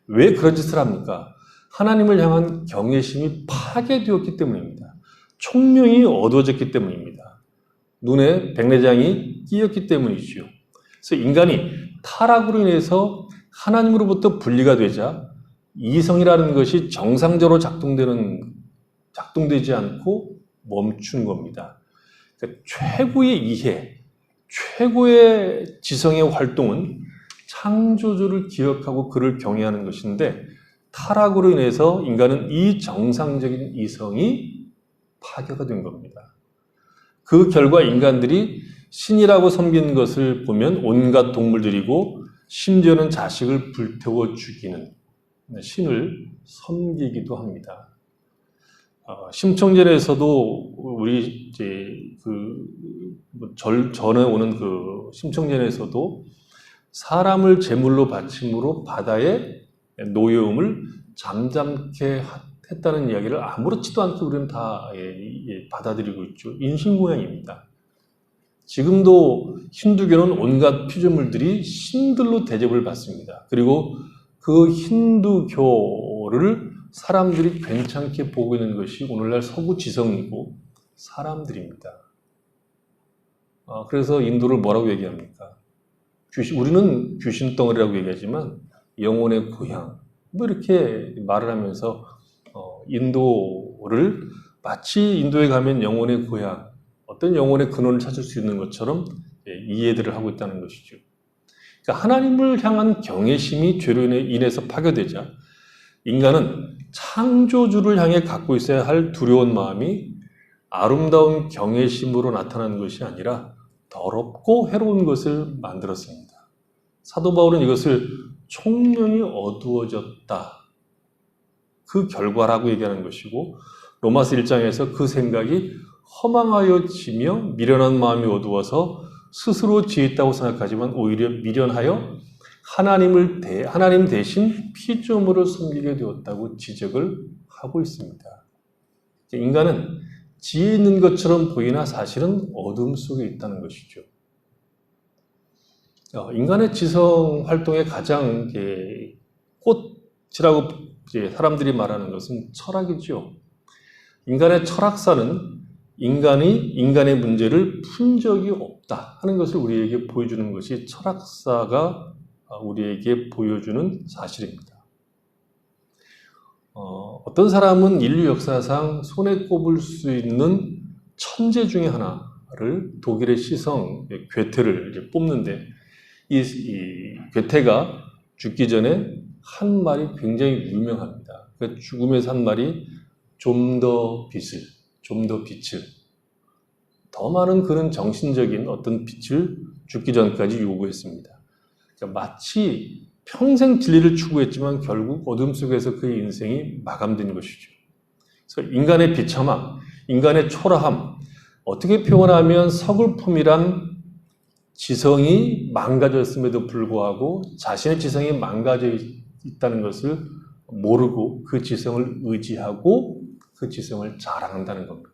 왜 그런 짓을 합니까? 하나님을 향한 경외심이 파괴되었기 때문입니다. 총명이 어두워졌기 때문입니다. 눈에 백내장이 끼었기 때문이지요. 그래서 인간이 타락으로 인해서 하나님으로부터 분리가 되자 이성이라는 것이 정상적으로 작동되지 않고 멈춘 겁니다. 그러니까 최고의 이해, 최고의 지성의 활동은 창조주를 기억하고 그를 경외하는 것인데 타락으로 인해서 인간은 이 정상적인 이성이 파괴가 된 겁니다. 그 결과 인간들이 신이라고 섬기는 것을 보면 온갖 동물들이고 심지어는 자식을 불태워 죽이는 신을 섬기기도 합니다. 심청전에서도 우리 이제 전에 오는 그 심청전에서도 사람을 제물로 바침으로 바다의 노여움을 잠잠케 했다는 이야기를 아무렇지도 않게 우리는 다 받아들이고 있죠. 인신공양입니다. 지금도 힌두교는 온갖 피조물들이 신들로 대접을 받습니다. 그리고 그 힌두교를 사람들이 괜찮게 보고 있는 것이 오늘날 서구 지성이고 사람들입니다. 그래서 인도를 뭐라고 얘기합니까? 우리는 귀신 덩어리라고 얘기하지만 영혼의 고향 뭐 이렇게 말을 하면서 인도를 마치 인도에 가면 영혼의 고향, 어떤 영혼의 근원을 찾을 수 있는 것처럼 이해들을 하고 있다는 것이죠. 그러니까 하나님을 향한 경외심이 죄로 인해서 파괴되자 인간은 창조주를 향해 갖고 있어야 할 두려운 마음이 아름다운 경외심으로 나타나는 것이 아니라 더럽고 해로운 것을 만들었습니다. 사도 바울은 이것을 총명이 어두워졌다. 그 결과라고 얘기하는 것이고 로마서 1장에서 그 생각이 허망하여지며 미련한 마음이 어두워서 스스로 지혜있다고 생각하지만 오히려 미련하여 하나님 대신 피조물을 섬기게 되었다고 지적을 하고 있습니다. 인간은 지혜 있는 것처럼 보이나 사실은 어둠 속에 있다는 것이죠. 인간의 지성 활동의 가장 꽃이라고 사람들이 말하는 것은 철학이죠. 인간의 철학사는 인간이 인간의 문제를 푼 적이 없다 하는 것을 우리에게 보여주는 것이 철학사가 우리에게 보여주는 사실입니다. 어떤 사람은 인류 역사상 손에 꼽을 수 있는 천재 중에 하나를 독일의 시성 괴테를 이제 뽑는데 이 괴테가 죽기 전에 한 말이 굉장히 유명합니다. 그 죽음에서 한 말이 좀 더 빛을 더 많은 그런 정신적인 어떤 빛을 죽기 전까지 요구했습니다. 그러니까 마치 평생 진리를 추구했지만 결국 어둠 속에서 그의 인생이 마감된 것이죠. 그래서 인간의 비참함, 인간의 초라함, 어떻게 표현하면 서글픔이란 지성이 망가졌음에도 불구하고 자신의 지성이 망가져 있다는 것을 모르고 그 지성을 의지하고 그 지성을 자랑한다는 겁니다.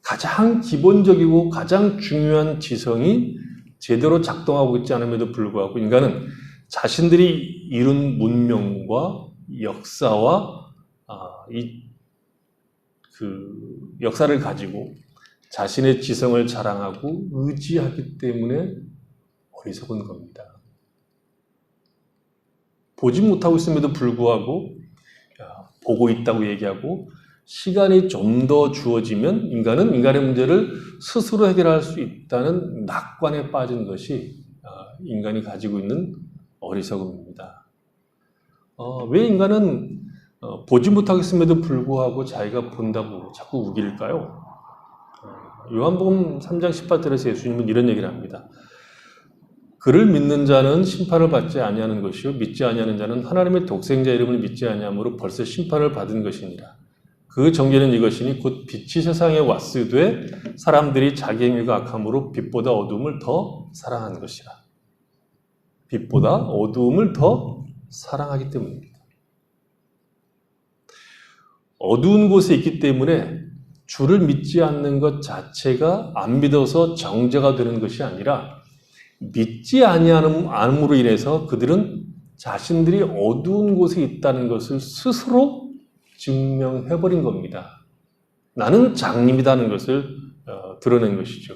가장 기본적이고 가장 중요한 지성이 제대로 작동하고 있지 않음에도 불구하고 인간은 자신들이 이룬 문명과 역사와 역사를 가지고 자신의 지성을 자랑하고 의지하기 때문에 어리석은 겁니다. 보지 못하고 있음에도 불구하고 보고 있다고 얘기하고 시간이 좀 더 주어지면 인간은 인간의 문제를 스스로 해결할 수 있다는 낙관에 빠진 것이 인간이 가지고 있는 어리석음입니다. 왜 인간은 보지 못하겠음에도 불구하고 자기가 본다고 자꾸 우길까요? 요한복음 3장 18절에서 예수님은 이런 얘기를 합니다. 그를 믿는 자는 심판을 받지 아니하는 것이요 믿지 아니하는 자는 하나님의 독생자 이름을 믿지 아니함으로 벌써 심판을 받은 것이니라. 그 정죄는 이것이니 곧 빛이 세상에 왔으되 사람들이 자기 행위가 악함으로 빛보다 어두움을 더 사랑한 것이라. 빛보다 어두움을 더 사랑하기 때문입니다. 어두운 곳에 있기 때문에 주를 믿지 않는 것 자체가 안 믿어서 정죄가 되는 것이 아니라 믿지 아니함으로 인해서 그들은 자신들이 어두운 곳에 있다는 것을 스스로 증명해버린 겁니다. 나는 장님이라는 것을 드러낸 것이죠.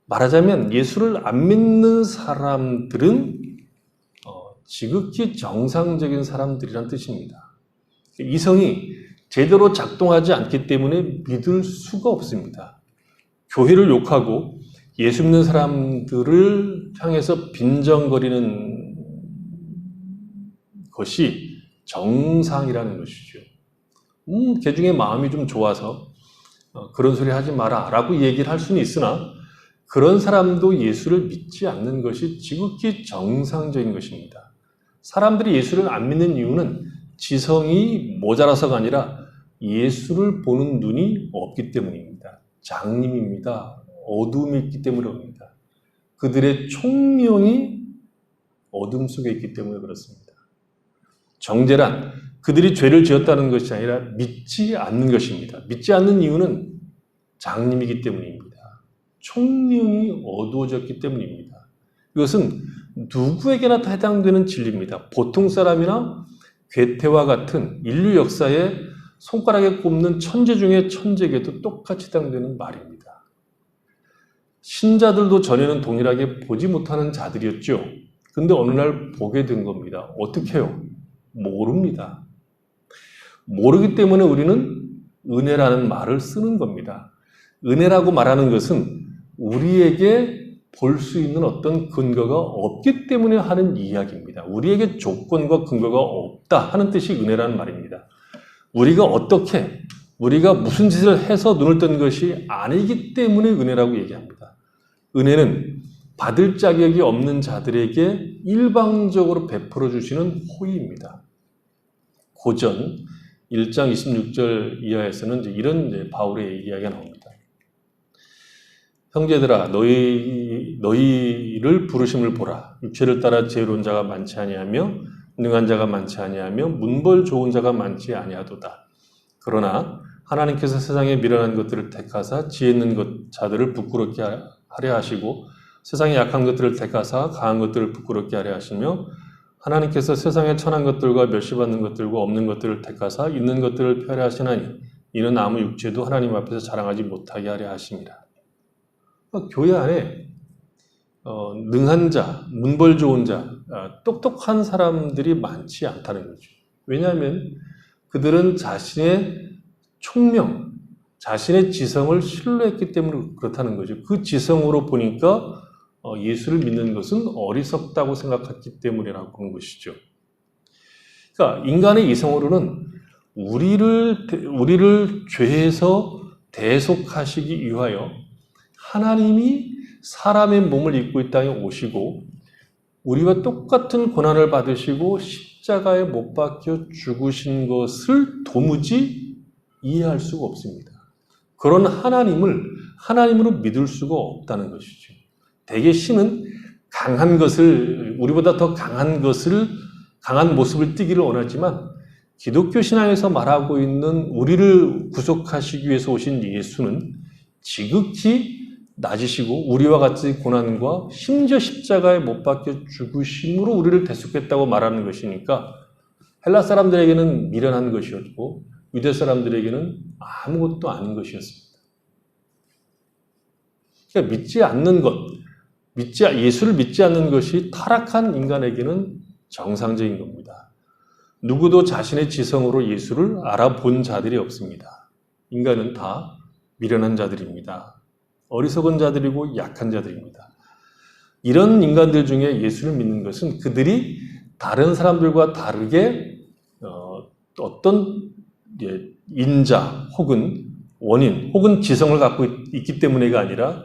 말하자면 예수를 안 믿는 사람들은 지극히 정상적인 사람들이란 뜻입니다. 이성이 제대로 작동하지 않기 때문에 믿을 수가 없습니다. 교회를 욕하고 예수 믿는 사람들을 향해서 빈정거리는 것이 정상이라는 것이죠. 걔 중에 마음이 좀 좋아서 그런 소리 하지 마라 라고 얘기를 할 수는 있으나 그런 사람도 예수를 믿지 않는 것이 지극히 정상적인 것입니다. 사람들이 예수를 안 믿는 이유는 지성이 모자라서가 아니라 예수를 보는 눈이 없기 때문입니다. 장님입니다. 어둠이 있기 때문입니다. 그들의 총명이 어둠 속에 있기 때문에 그렇습니다. 정죄란 그들이 죄를 지었다는 것이 아니라 믿지 않는 것입니다. 믿지 않는 이유는 장님이기 때문입니다. 총명이 어두워졌기 때문입니다. 이것은 누구에게나 다 해당되는 진리입니다. 보통 사람이나 괴테와 같은 인류 역사에 손가락에 꼽는 천재 중에 천재에게도 똑같이 해당되는 말입니다. 신자들도 전에는 동일하게 보지 못하는 자들이었죠. 근데 어느 날 보게 된 겁니다. 어떻게 해요? 모릅니다. 모르기 때문에 우리는 은혜라는 말을 쓰는 겁니다. 은혜라고 말하는 것은 우리에게 볼 수 있는 어떤 근거가 없기 때문에 하는 이야기입니다. 우리에게 조건과 근거가 없다 하는 뜻이 은혜라는 말입니다. 우리가 무슨 짓을 해서 눈을 뜬 것이 아니기 때문에 은혜라고 얘기합니다. 은혜는 받을 자격이 없는 자들에게 일방적으로 베풀어 주시는 호의입니다. 고전 1장 26절 이하에서는 이런 바울의 이야기가 나옵니다. 형제들아 너희를 부르심을 보라. 육체를 따라 지혜로운 자가 많지 아니하며 능한 자가 많지 아니하며 문벌 좋은 자가 많지 아니하도다. 그러나 하나님께서 세상에 미련한 것들을 택하사 지혜 있는 자들을 부끄럽게 하려 하시고 세상에 약한 것들을 택하사 강한 것들을 부끄럽게 하려 하시며 하나님께서 세상에 천한 것들과 멸시받는 것들과 없는 것들을 택하사 있는 것들을 폐하려 하시나니 이는 아무 육체도 하나님 앞에서 자랑하지 못하게 하려 하심이라. 교회 안에 능한 자, 문벌 좋은 자, 똑똑한 사람들이 많지 않다는 거죠. 왜냐하면 그들은 자신의 총명, 자신의 지성을 신뢰했기 때문에 그렇다는 거죠. 그 지성으로 보니까 예수를 믿는 것은 어리석다고 생각했기 때문이라고 하는 것이죠. 그러니까 인간의 이성으로는 우리를 죄에서 대속하시기 위하여 하나님이 사람의 몸을 입고 이 땅에 오시고 우리와 똑같은 고난을 받으시고 십자가에 못 박혀 죽으신 것을 도무지 이해할 수가 없습니다. 그런 하나님을 하나님으로 믿을 수가 없다는 것이죠. 대개 신은 강한 것을, 우리보다 더 강한 모습을 띠기를 원하지만 기독교 신앙에서 말하고 있는 우리를 구속하시기 위해서 오신 예수는 지극히 낮으시고 우리와 같이 고난과 심지어 십자가에 못 박혀 죽으심으로 우리를 대속했다고 말하는 것이니까 헬라 사람들에게는 미련한 것이었고 유대 사람들에게는 아무것도 아닌 것이었습니다. 그러니까 믿지 않는 것, 예수를 믿지 않는 것이 타락한 인간에게는 정상적인 겁니다. 누구도 자신의 지성으로 예수를 알아본 자들이 없습니다. 인간은 다 미련한 자들입니다. 어리석은 자들이고 약한 자들입니다. 이런 인간들 중에 예수를 믿는 것은 그들이 다른 사람들과 다르게 어떤 인자 혹은 원인 혹은 지성을 갖고 있기 때문에가 아니라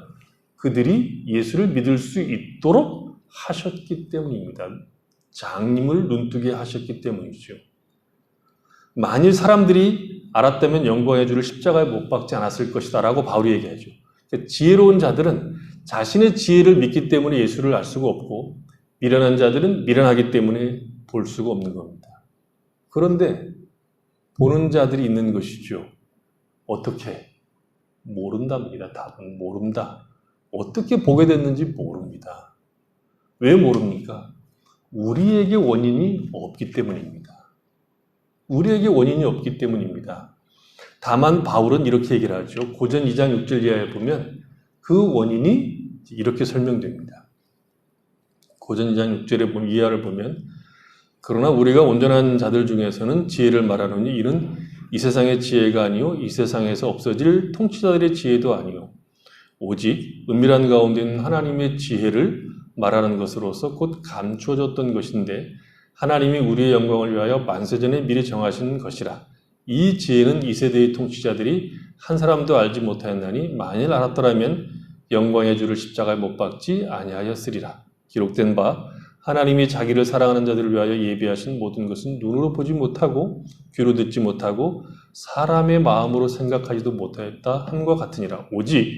그들이 예수를 믿을 수 있도록 하셨기 때문입니다. 장님을 눈뜨게 하셨기 때문이죠. 만일 사람들이 알았다면 영광의 주를 십자가에 못 박지 않았을 것이다 라고 바울이 얘기하죠. 지혜로운 자들은 자신의 지혜를 믿기 때문에 예수를 알 수가 없고 미련한 자들은 미련하기 때문에 볼 수가 없는 겁니다. 그런데 보는 자들이 있는 것이죠. 어떻게? 모른답니다. 답은 모른다. 어떻게 보게 됐는지 모릅니다. 왜 모릅니까? 우리에게 원인이 없기 때문입니다. 우리에게 원인이 없기 때문입니다. 다만 바울은 이렇게 얘기를 하죠. 고전 2장 6절 이하에 보면 그 원인이 이렇게 설명됩니다. 고전 2장 6절에 이하를 보면 그러나 우리가 온전한 자들 중에서는 지혜를 말하노니 이는 이 세상의 지혜가 아니요 이 세상에서 없어질 통치자들의 지혜도 아니요 오직 은밀한 가운데 있는 하나님의 지혜를 말하는 것으로서 곧 감추어졌던 것인데 하나님이 우리의 영광을 위하여 만세전에 미리 정하신 것이라. 이 지혜는 이 세대의 통치자들이 한 사람도 알지 못하였나니 만일 알았더라면 영광의 주를 십자가에 못 박지 아니하였으리라. 기록된 바 하나님이 자기를 사랑하는 자들을 위하여 예비하신 모든 것은 눈으로 보지 못하고 귀로 듣지 못하고 사람의 마음으로 생각하지도 못하였다 함과 같으니라. 오직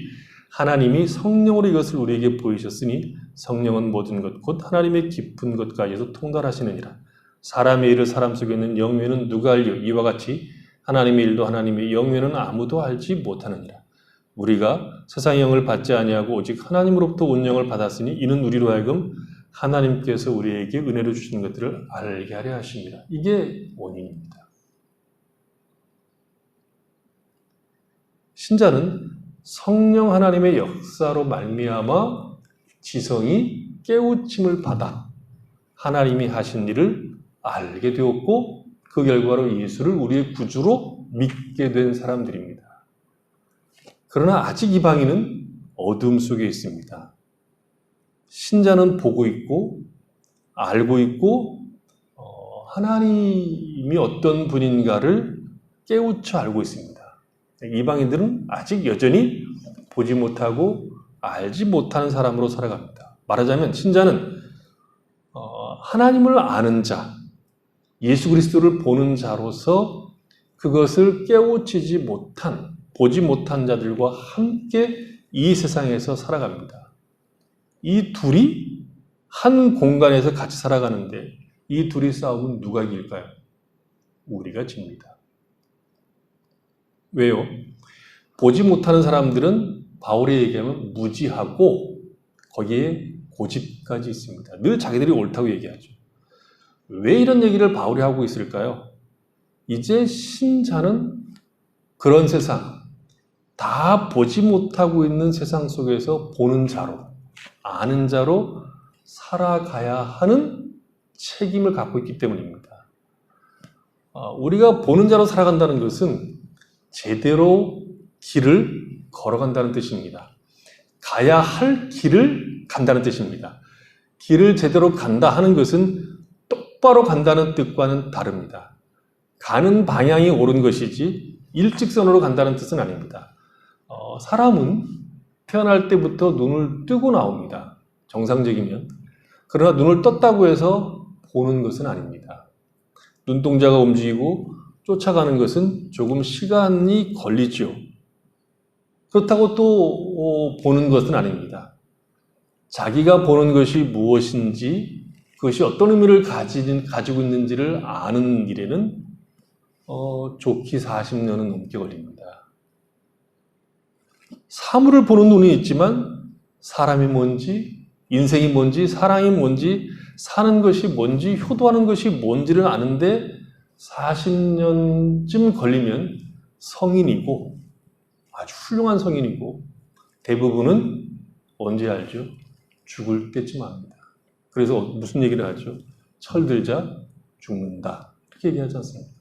하나님이 성령으로 이것을 우리에게 보이셨으니 성령은 모든 것 곧 하나님의 깊은 것까지도 통달하시느니라. 사람의 일을 사람 속에 있는 영면은 누가 알리요? 이와 같이 하나님의 일도 하나님의 영면은 아무도 알지 못하느니라. 우리가 세상의 영을 받지 아니하고 오직 하나님으로부터 온 영을 받았으니 이는 우리로 하여금 하나님께서 우리에게 은혜로 주신 것들을 알게 하려 하십니다. 이게 원인입니다. 신자는 성령 하나님의 역사로 말미암아 지성이 깨우침을 받아 하나님이 하신 일을 알게 되었고 그 결과로 예수를 우리의 구주로 믿게 된 사람들입니다. 그러나 아직 이방인은 어둠 속에 있습니다. 신자는 보고 있고 알고 있고 하나님이 어떤 분인가를 깨우쳐 알고 있습니다. 이방인들은 아직 여전히 보지 못하고 알지 못하는 사람으로 살아갑니다. 말하자면 신자는 하나님을 아는 자, 예수 그리스도를 보는 자로서 그것을 깨우치지 못한, 보지 못한 자들과 함께 이 세상에서 살아갑니다. 이 둘이 한 공간에서 같이 살아가는데 이 둘이 싸우면 누가 이길까요? 우리가 집니다. 왜요? 보지 못하는 사람들은 바울에 얘기하면 무지하고 거기에 고집까지 있습니다. 늘 자기들이 옳다고 얘기하죠. 왜 이런 얘기를 바울이 하고 있을까요? 이제 신자는 그런 세상, 다 보지 못하고 있는 세상 속에서 보는 자로, 아는 자로 살아가야 하는 책임을 갖고 있기 때문입니다. 우리가 보는 자로 살아간다는 것은 제대로 길을 걸어간다는 뜻입니다. 가야 할 길을 간다는 뜻입니다. 길을 제대로 간다 하는 것은 똑바로 간다는 뜻과는 다릅니다. 가는 방향이 옳은 것이지 일직선으로 간다는 뜻은 아닙니다. 사람은 태어날 때부터 눈을 뜨고 나옵니다. 정상적이면. 그러나 눈을 떴다고 해서 보는 것은 아닙니다. 눈동자가 움직이고 쫓아가는 것은 조금 시간이 걸리죠. 그렇다고 또 보는 것은 아닙니다. 자기가 보는 것이 무엇인지, 그것이 어떤 의미를 가지고 있는지를 아는 일에는 좋기 40년은 넘게 걸립니다. 사물을 보는 눈이 있지만 사람이 뭔지, 인생이 뭔지, 사랑이 뭔지, 사는 것이 뭔지, 효도하는 것이 뭔지를 아는데 40년쯤 걸리면 성인이고, 아주 훌륭한 성인이고, 대부분은 언제 알죠? 죽을 때쯤 압니다. 그래서 무슨 얘기를 하죠? 철들자 죽는다. 이렇게 얘기하지 않습니까?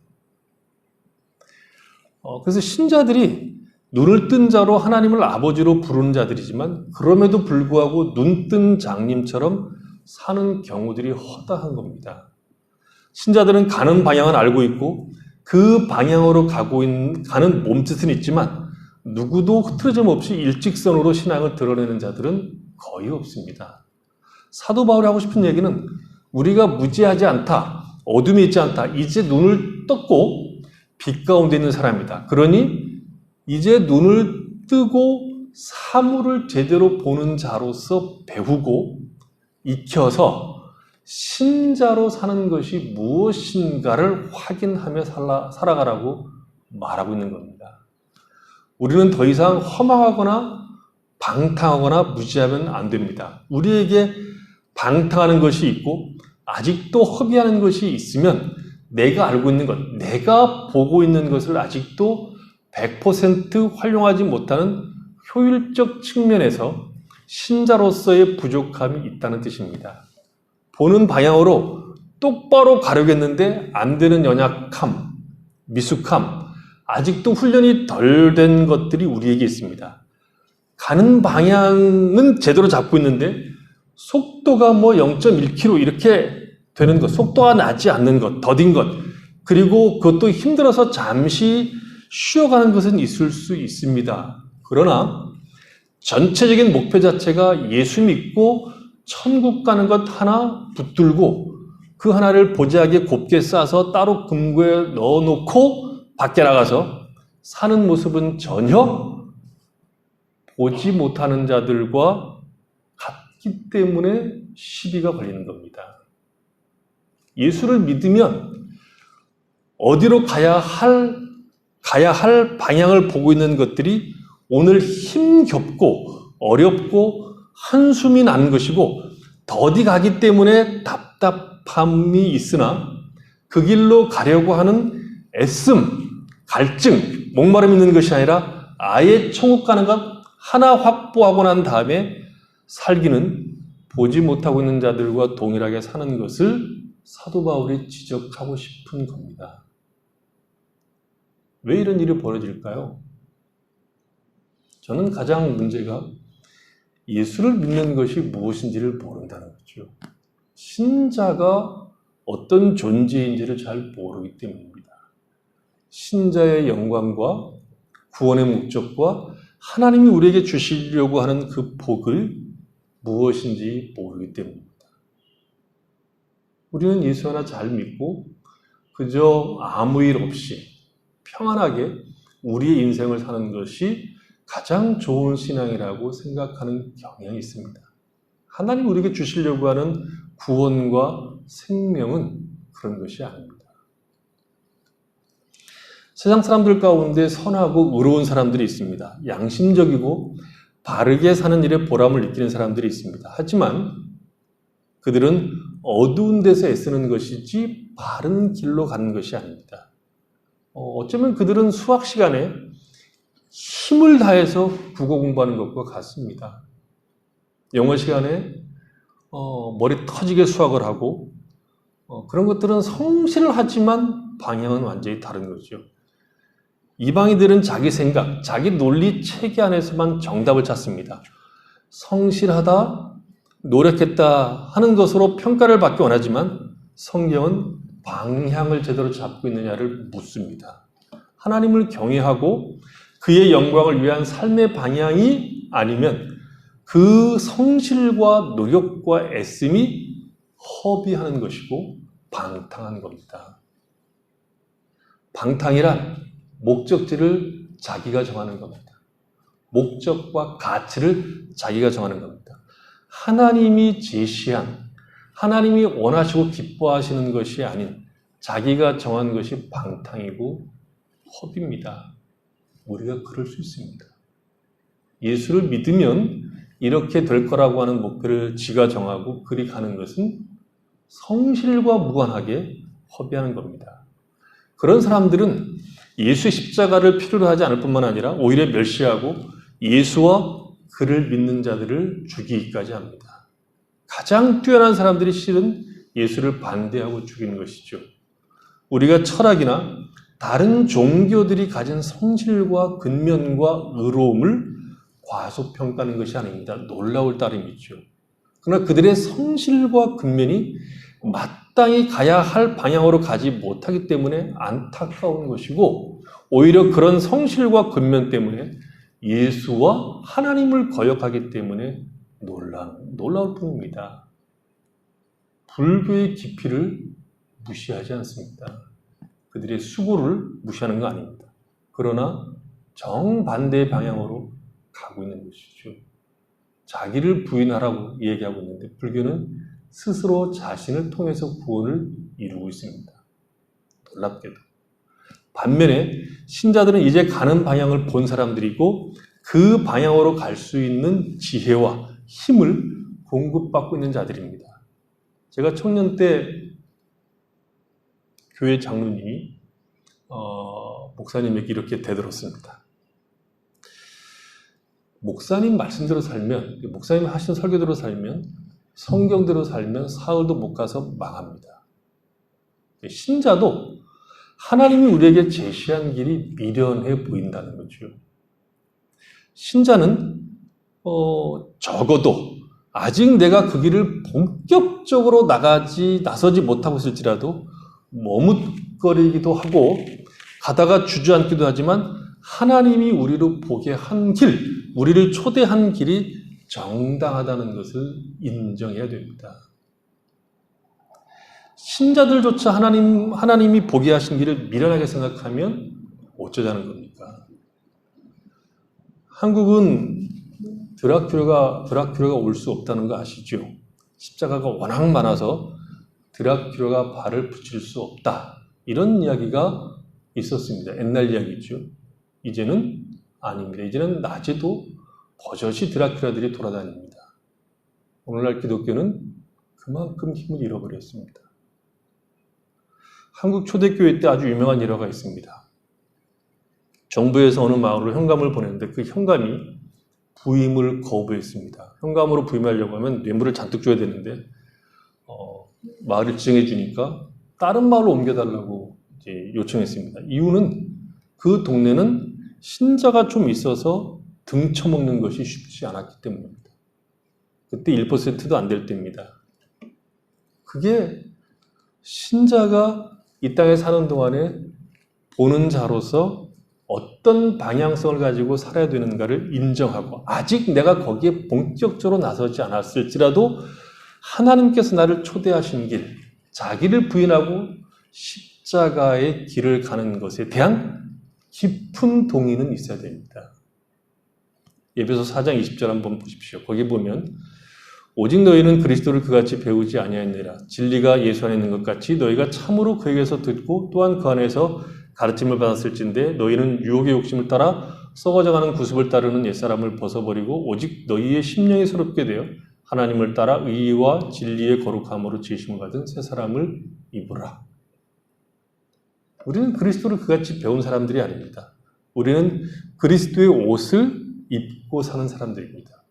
그래서 신자들이 눈을 뜬 자로 하나님을 아버지로 부르는 자들이지만 그럼에도 불구하고 눈뜬 장님처럼 사는 경우들이 허다한 겁니다. 신자들은 가는 방향은 알고 있고 그 방향으로 가는 몸짓은 있지만 누구도 흐트러짐 없이 일직선으로 신앙을 드러내는 자들은 거의 없습니다. 사도 바울이 하고 싶은 얘기는 우리가 무지하지 않다, 어둠이 있지 않다, 이제 눈을 떴고 빛 가운데 있는 사람이다. 그러니 이제 눈을 뜨고 사물을 제대로 보는 자로서 배우고 익혀서 신자로 사는 것이 무엇인가를 확인하며 살아가라고 말하고 있는 겁니다. 우리는 더 이상 허망하거나 방탕하거나 무지하면 안 됩니다. 우리에게 방탕하는 것이 있고 아직도 허비하는 것이 있으면 내가 알고 있는 것, 내가 보고 있는 것을 아직도 100% 활용하지 못하는 효율적 측면에서 신자로서의 부족함이 있다는 뜻입니다. 보는 방향으로 똑바로 가려겠는데 안 되는 연약함, 미숙함, 아직도 훈련이 덜 된 것들이 우리에게 있습니다. 가는 방향은 제대로 잡고 있는데 속도가 0.1km 이렇게 되는 것, 속도가 나지 않는 것, 더딘 것, 그리고 그것도 힘들어서 잠시 쉬어가는 것은 있을 수 있습니다. 그러나 전체적인 목표 자체가 예수 믿고 천국 가는 것 하나 붙들고 그 하나를 보지하게 곱게 싸서 따로 금고에 넣어놓고 밖에 나가서 사는 모습은 전혀 보지 못하는 자들과 같기 때문에 시비가 걸리는 겁니다. 예수를 믿으면 어디로 가야 할 방향을 보고 있는 것들이 오늘 힘겹고 어렵고 한숨이 나는 것이고 더디 가기 때문에 답답함이 있으나 그 길로 가려고 하는 애씀, 갈증, 목마름이 있는 것이 아니라 아예 천국 가는 것 하나 확보하고 난 다음에 살기는 보지 못하고 있는 자들과 동일하게 사는 것을 사도 바울이 지적하고 싶은 겁니다. 왜 이런 일이 벌어질까요? 저는 가장 문제가 예수를 믿는 것이 무엇인지를 모른다는 거죠. 신자가 어떤 존재인지를 잘 모르기 때문입니다. 신자의 영광과 구원의 목적과 하나님이 우리에게 주시려고 하는 그 복을 무엇인지 모르기 때문입니다. 우리는 예수 하나 잘 믿고 그저 아무 일 없이 평안하게 우리의 인생을 사는 것이 가장 좋은 신앙이라고 생각하는 경향이 있습니다. 하나님 우리에게 주시려고 하는 구원과 생명은 그런 것이 아닙니다. 세상 사람들 가운데 선하고 의로운 사람들이 있습니다. 양심적이고 바르게 사는 일에 보람을 느끼는 사람들이 있습니다. 하지만 그들은 어두운 데서 애쓰는 것이지 바른 길로 가는 것이 아닙니다. 어쩌면 그들은 수학 시간에 힘을 다해서 국어 공부하는 것과 같습니다. 영어 시간에 머리 터지게 수학을 하고 그런 것들은 성실을 하지만 방향은 완전히 다른 거죠. 이방인들은 자기 생각, 자기 논리 체계 안에서만 정답을 찾습니다. 성실하다, 노력했다 하는 것으로 평가를 받기 원하지만 성경은 방향을 제대로 잡고 있느냐를 묻습니다. 하나님을 경외하고 그의 영광을 위한 삶의 방향이 아니면 그 성실과 노력과 애씀이 허비하는 것이고 방탕한 겁니다. 방탕이란 목적지를 자기가 정하는 겁니다. 목적과 가치를 자기가 정하는 겁니다. 하나님이 제시한, 하나님이 원하시고 기뻐하시는 것이 아닌 자기가 정한 것이 방탕이고 허비입니다. 우리가 그럴 수 있습니다. 예수를 믿으면 이렇게 될 거라고 하는 목표를 지가 정하고 그리 가는 것은 성실과 무관하게 허비하는 겁니다. 그런 사람들은 예수의 십자가를 필요로 하지 않을 뿐만 아니라 오히려 멸시하고 예수와 그를 믿는 자들을 죽이기까지 합니다. 가장 뛰어난 사람들이 실은 예수를 반대하고 죽이는 것이죠. 우리가 철학이나 다른 종교들이 가진 성실과 근면과 의로움을 과소평가하는 것이 아닙니다. 놀라울 따름이죠. 그러나 그들의 성실과 근면이 마땅히 가야 할 방향으로 가지 못하기 때문에 안타까운 것이고 오히려 그런 성실과 근면 때문에 예수와 하나님을 거역하기 때문에 놀라울 뿐입니다. 불교의 깊이를 무시하지 않습니다. 그들의 수고를 무시하는 거 아닙니다. 그러나 정반대의 방향으로 가고 있는 것이죠. 자기를 부인하라고 얘기하고 있는데 불교는 스스로 자신을 통해서 구원을 이루고 있습니다. 놀랍게도. 반면에 신자들은 이제 가는 방향을 본 사람들이고 그 방향으로 갈 수 있는 지혜와 힘을 공급받고 있는 자들입니다. 제가 청년 때 교회 장로님이 목사님에게 이렇게 대들었습니다. 목사님 말씀대로 살면, 목사님 하신 설교대로 살면, 성경대로 살면 사흘도 못 가서 망합니다. 신자도 하나님이 우리에게 제시한 길이 미련해 보인다는 거죠. 신자는 적어도 아직 내가 그 길을 본격적으로 나서지 못하고 있을지라도 머뭇거리기도 하고 가다가 주저앉기도 하지만 하나님이 우리로 보게 한 길, 우리를 초대한 길이 정당하다는 것을 인정해야 됩니다. 신자들조차 하나님이 보게 하신 길을 미련하게 생각하면 어쩌자는 겁니까? 한국은 드라큘라가 올 수 없다는 거 아시죠? 십자가가 워낙 많아서 드라큘라가 발을 붙일 수 없다. 이런 이야기가 있었습니다. 옛날 이야기죠. 이제는 아닙니다. 이제는 낮에도 버젓이 드라큘라들이 돌아다닙니다. 오늘날 기독교는 그만큼 힘을 잃어버렸습니다. 한국 초대교회 때 아주 유명한 일화가 있습니다. 정부에서 어느 마을로 현감을 보냈는데 그 현감이 부임을 거부했습니다. 현감으로 부임하려고 하면 뇌물을 잔뜩 줘야 되는데 마을을 지정해 주니까 다른 마을로 옮겨달라고 이제 요청했습니다. 이유는 그 동네는 신자가 좀 있어서 등쳐먹는 것이 쉽지 않았기 때문입니다. 그때 1%도 안 될 때입니다. 그게 신자가 이 땅에 사는 동안에 보는 자로서 어떤 방향성을 가지고 살아야 되는가를 인정하고 아직 내가 거기에 본격적으로 나서지 않았을지라도 하나님께서 나를 초대하신 길, 자기를 부인하고 십자가의 길을 가는 것에 대한 깊은 동의는 있어야 됩니다. 에베소 4장 20절 한번 보십시오. 거기 보면 오직 너희는 그리스도를 그같이 배우지 아니하였느니라. 진리가 예수 안에 있는 것 같이 너희가 참으로 그에게서 듣고 또한 그 안에서 가르침을 받았을진데 너희는 유혹의 욕심을 따라 썩어져가는 구습을 따르는 옛사람을 벗어버리고 오직 너희의 심령이 새롭게 되어 하나님을 따라 의와 진리의 거룩함으로 지으심을 받은 새 사람을 입으라. 우리는 그리스도를 그같이 배운 사람들이 아닙니다. 우리는 그리스도의 옷을 입고 사는 사람들입니다.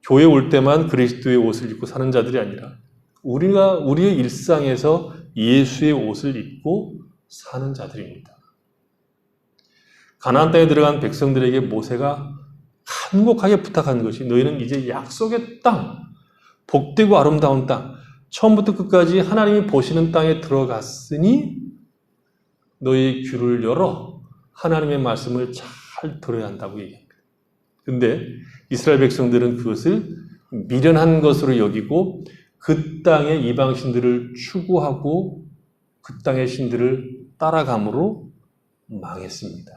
교회 올 때만 그리스도의 옷을 입고 사는 자들이 아니라 우리의 일상에서 예수의 옷을 입고 사는 자들입니다. 가나안 땅에 들어간 백성들에게 모세가 간곡하게 부탁한 것이 너희는 이제 약속의 땅, 복되고 아름다운 땅, 처음부터 끝까지 하나님이 보시는 땅에 들어갔으니 너희의 귀를 열어 하나님의 말씀을 잘 들어야 한다고 얘기합니다. 근데 이스라엘 백성들은 그것을 미련한 것으로 여기고 그 땅의 이방신들을 추구하고 그 땅의 신들을 따라감으로 망했습니다.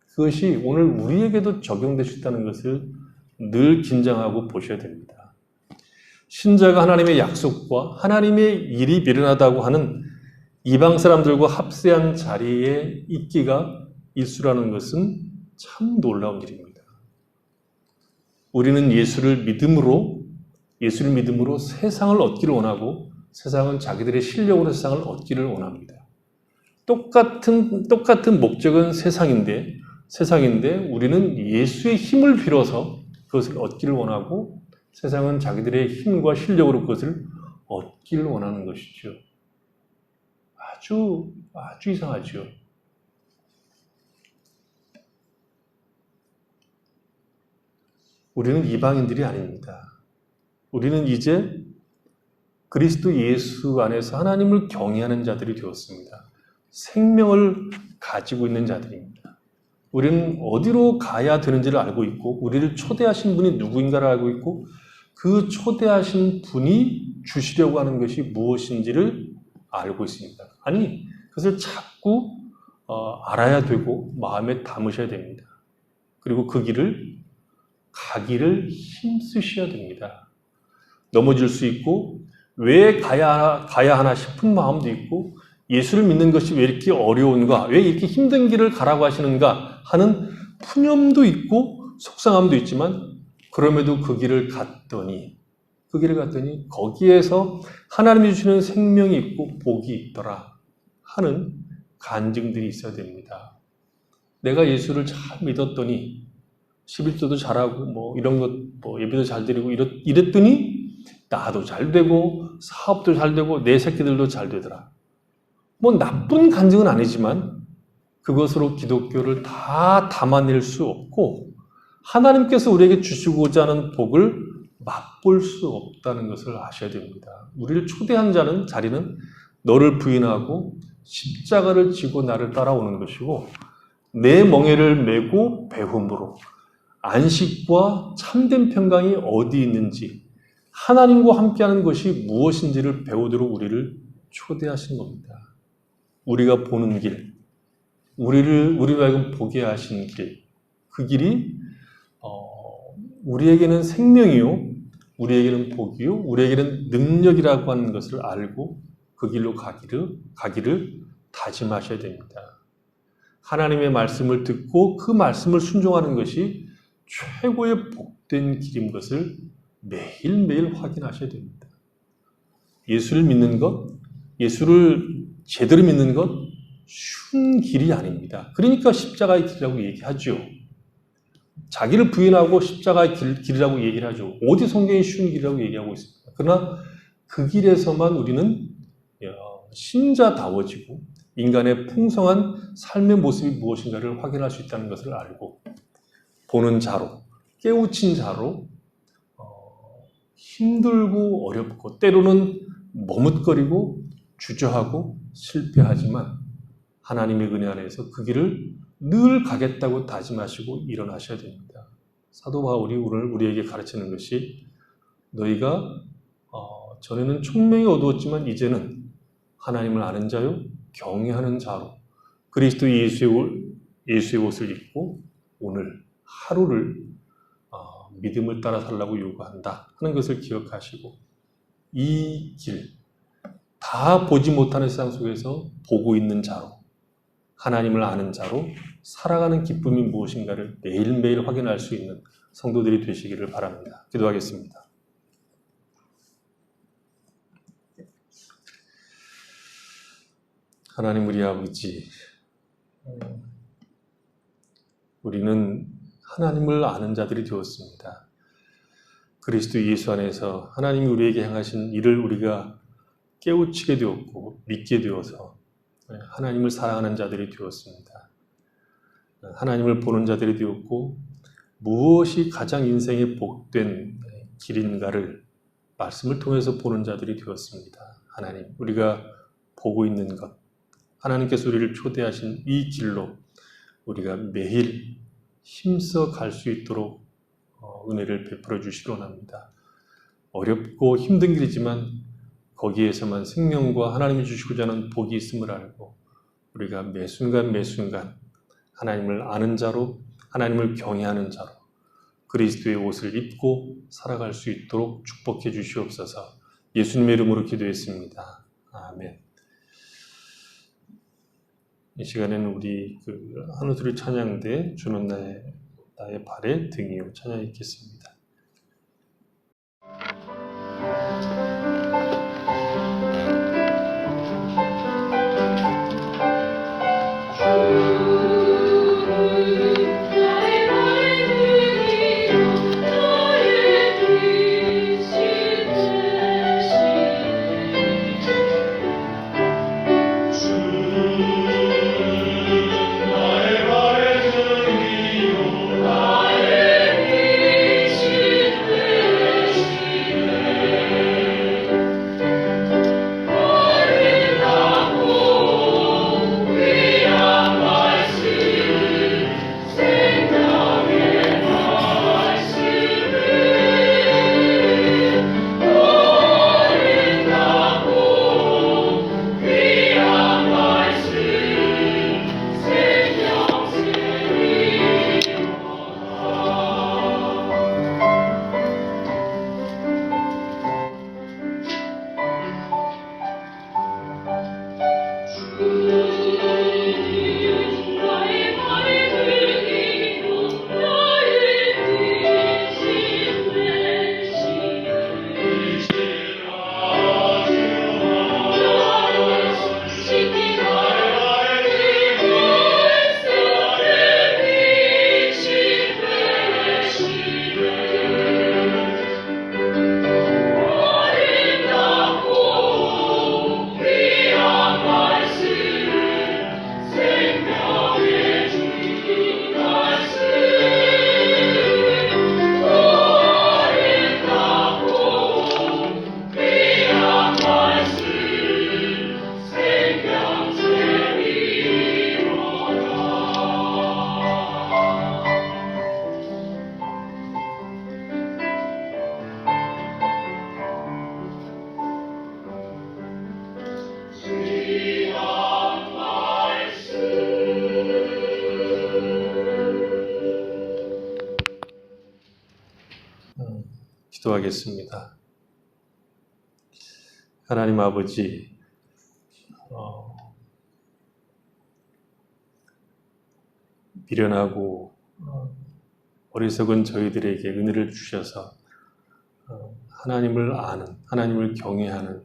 그것이 오늘 우리에게도 적용될 수 있다는 것을 늘 긴장하고 보셔야 됩니다. 신자가 하나님의 약속과 하나님의 일이 미련하다고 하는 이방 사람들과 합세한 자리에 있기가 일수라는 것은 참 놀라운 일입니다. 우리는 예수를 믿음으로 세상을 얻기를 원하고 세상은 자기들의 실력으로 세상을 얻기를 원합니다. 똑같은 목적은 세상인데 우리는 예수의 힘을 빌어서 그것을 얻기를 원하고 세상은 자기들의 힘과 실력으로 그것을 얻기를 원하는 것이죠. 아주 이상하죠. 우리는 이방인들이 아닙니다. 우리는 이제 그리스도 예수 안에서 하나님을 경외하는 자들이 되었습니다. 생명을 가지고 있는 자들입니다. 우리는 어디로 가야 되는지를 알고 있고 우리를 초대하신 분이 누구인가를 알고 있고 그 초대하신 분이 주시려고 하는 것이 무엇인지를 알고 있습니다. 아니, 그것을 자꾸 알아야 되고 마음에 담으셔야 됩니다. 그리고 그 길을 가기를 힘쓰셔야 됩니다. 넘어질 수 있고 왜 가야 하나 싶은 마음도 있고 예수를 믿는 것이 왜 이렇게 어려운가, 왜 이렇게 힘든 길을 가라고 하시는가 하는 푸념도 있고 속상함도 있지만 그럼에도 그 길을 갔더니 거기에서 하나님이 주시는 생명이 있고 복이 있더라 하는 간증들이 있어야 됩니다. 내가 예수를 잘 믿었더니 11조도 잘하고 이런 것 예배도 잘 드리고 이랬더니 나도 잘 되고 사업도 잘 되고 내 새끼들도 잘 되더라. 나쁜 간증은 아니지만 그것으로 기독교를 다 담아낼 수 없고 하나님께서 우리에게 주시고자 하는 복을 맛볼 수 없다는 것을 아셔야 됩니다. 우리를 초대한 자리는 너를 부인하고 십자가를 지고 나를 따라오는 것이고 내 멍에를 메고 배움으로 안식과 참된 평강이 어디 있는지 하나님과 함께하는 것이 무엇인지를 배우도록 우리를 초대하신 겁니다. 우리가 보는 길, 우리로 하여금 보게 하신 길, 그 길이 우리에게는 생명이요, 우리에게는 복이요, 우리에게는 능력이라고 하는 것을 알고 그 길로 가기를 다짐하셔야 됩니다. 하나님의 말씀을 듣고 그 말씀을 순종하는 것이 최고의 복된 길인 것을 매일매일 확인하셔야 됩니다. 예수를 믿는 것, 예수를 제대로 믿는 것 쉬운 길이 아닙니다. 그러니까 십자가의 길이라고 얘기하죠. 자기를 부인하고 십자가의 길이라고 얘기를 하죠. 어디 성경이 쉬운 길이라고 얘기하고 있습니다. 그러나 그 길에서만 우리는 신자다워지고 인간의 풍성한 삶의 모습이 무엇인가를 확인할 수 있다는 것을 알고 보는 자로, 깨우친 자로 힘들고 어렵고 때로는 머뭇거리고 주저하고 실패하지만 하나님의 은혜 안에서 그 길을 늘 가겠다고 다짐하시고 일어나셔야 됩니다. 사도 바울이 오늘 우리에게 가르치는 것이 너희가 전에는 총명이 어두웠지만 이제는 하나님을 아는 자요 경외하는 자로 그리스도 예수의 옷을 입고 오늘 하루를 믿음을 따라 살라고 요구한다 하는 것을 기억하시고 이 길, 다 보지 못하는 세상 속에서 보고 있는 자로, 하나님을 아는 자로 살아가는 기쁨이 무엇인가를 매일매일 확인할 수 있는 성도들이 되시기를 바랍니다. 기도하겠습니다. 하나님 우리 아버지, 우리는 하나님을 아는 자들이 되었습니다. 그리스도 예수 안에서 하나님이 우리에게 행하신 일을 우리가 깨우치게 되었고 믿게 되어서 하나님을 사랑하는 자들이 되었습니다. 하나님을 보는 자들이 되었고 무엇이 가장 인생의 복된 길인가를 말씀을 통해서 보는 자들이 되었습니다. 하나님, 우리가 보고 있는 것, 하나님께서 우리를 초대하신 이 길로 우리가 매일 힘써 갈 수 있도록 은혜를 베풀어 주시기 원합니다. 어렵고 힘든 길이지만 거기에서만 생명과 하나님이 주시고자 하는 복이 있음을 알고 우리가 매 순간 하나님을 아는 자로, 하나님을 경외하는 자로 그리스도의 옷을 입고 살아갈 수 있도록 축복해 주시옵소서. 예수님의 이름으로 기도했습니다. 아멘. 이 시간에는 우리 한우수리 찬양대 주는 나의 발에 등이요 찬양 읽겠습니다. 기도하겠습니다. 하나님 아버지, 미련하고 어리석은 저희들에게 은혜를 주셔서 하나님을 아는, 하나님을 경외하는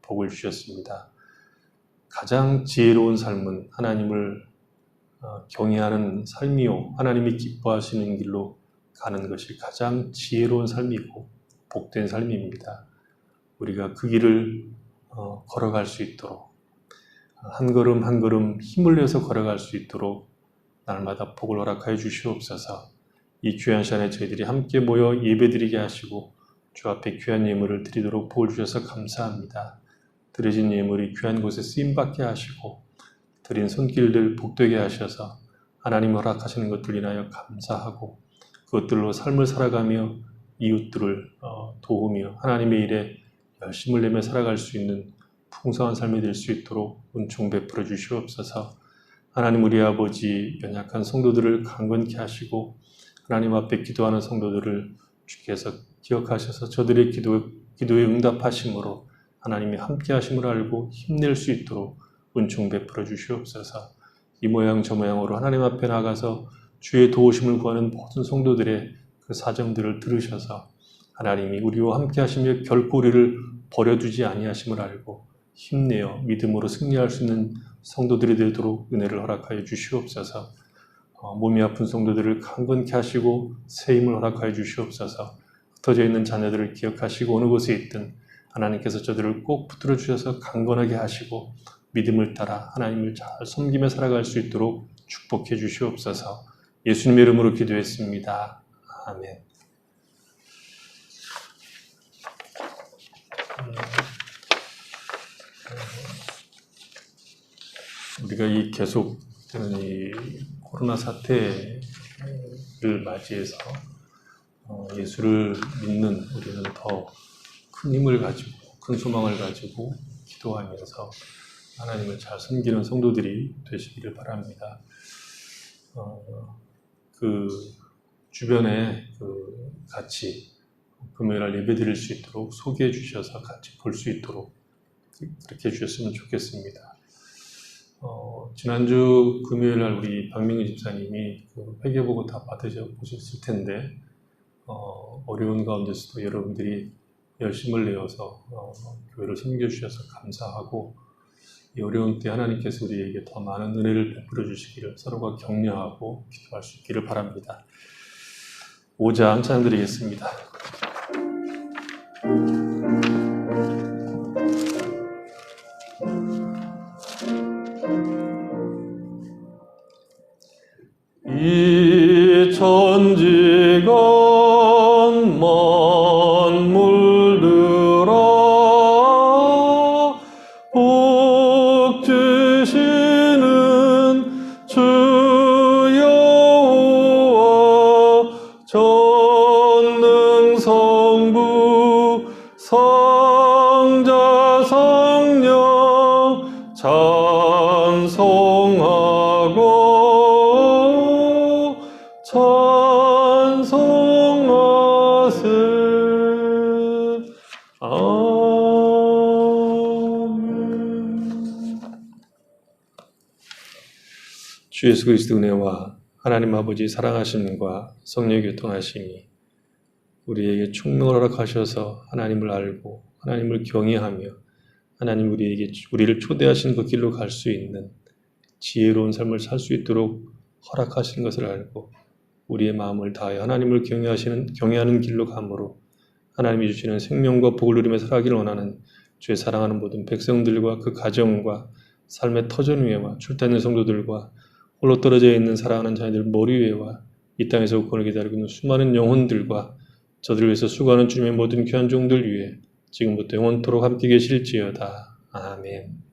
복을 주셨습니다. 가장 지혜로운 삶은 하나님을 경외하는 삶이요, 하나님이 기뻐하시는 길로 가는 것이 가장 지혜로운 삶이고 복된 삶입니다. 우리가 그 길을 걸어갈 수 있도록 한 걸음 한 걸음 힘을 내서 걸어갈 수 있도록 날마다 복을 허락하여 주시옵소서. 이 귀한 시간에 저희들이 함께 모여 예배드리게 하시고 주 앞에 귀한 예물을 드리도록 복을 주셔서 감사합니다. 드려진 예물이 귀한 곳에 쓰임받게 하시고 드린 손길들 복되게 하셔서 하나님 허락하시는 것들 인하여 감사하고 그것들로 삶을 살아가며 이웃들을 도우며 하나님의 일에 열심을 내며 살아갈 수 있는 풍성한 삶이 될 수 있도록 은총 베풀어 주시옵소서. 하나님 우리 아버지, 연약한 성도들을 강건케 하시고 하나님 앞에 기도하는 성도들을 주께서 기억하셔서 저들의 기도에 응답하심으로 하나님이 함께 하심을 알고 힘낼 수 있도록 은총 베풀어 주시옵소서. 이 모양 저 모양으로 하나님 앞에 나가서 주의 도우심을 구하는 모든 성도들의 그 사정들을 들으셔서 하나님이 우리와 함께 하시며 결코 우리를 버려두지 아니하심을 알고 힘내어 믿음으로 승리할 수 있는 성도들이 되도록 은혜를 허락하여 주시옵소서. 몸이 아픈 성도들을 강건케 하시고 새 힘을 허락하여 주시옵소서. 흩어져 있는 자녀들을 기억하시고 어느 곳에 있든 하나님께서 저들을 꼭 붙들어 주셔서 강건하게 하시고 믿음을 따라 하나님을 잘 섬기며 살아갈 수 있도록 축복해 주시옵소서. 예수님의 이름으로 기도했습니다. 아멘. 우리가 이 계속되는 이 코로나 사태를 맞이해서 예수를 믿는 우리는 더 큰 힘을 가지고 큰 소망을 가지고 기도하면서 하나님을 잘 섬기는 성도들이 되시기를 바랍니다. 그 주변에 같이 금요일날 예배 드릴 수 있도록 소개해 주셔서 같이 볼 수 있도록 그렇게 해주셨으면 좋겠습니다. 지난주 금요일날 우리 박명희 집사님이 회개보고 다 받으셔보셨을 텐데 어려운 가운데서도 여러분들이 열심을 내어서 교회를 섬겨주셔서 감사하고 이 어려운 때 하나님께서 우리에게 더 많은 은혜를 베풀어 주시기를 서로가 격려하고 기도할 수 있기를 바랍니다. 5장 찬양드리겠습니다. 이 천지가 만물들아 복 주시는 주 여호와 전능성부 성자 성령 찬송하고 찬송하세. 아멘. 주 예수 그리스도 은혜와 하나님 아버지 사랑하심과 성령의 교통하심이 우리에게 총명을 허락하셔서 하나님을 알고 하나님을 경외하며 하나님 우리를 초대하신 그 길로 갈 수 있는 지혜로운 삶을 살 수 있도록 허락하신 것을 알고 우리의 마음을 다하여 하나님을 경외하는 길로 감으로 하나님이 주시는 생명과 복을 누리며 살아가기를 원하는 주의 사랑하는 모든 백성들과 그 가정과 삶의 터전 위에와 출타있는 성도들과 홀로 떨어져 있는 사랑하는 자녀들 머리 위에와 이 땅에서 구원을 기다리고 있는 수많은 영혼들과 저들을 위해서 수고하는 주님의 모든 귀한 종들 위에 지금부터 영원토록 함께 계실지어다. 아멘.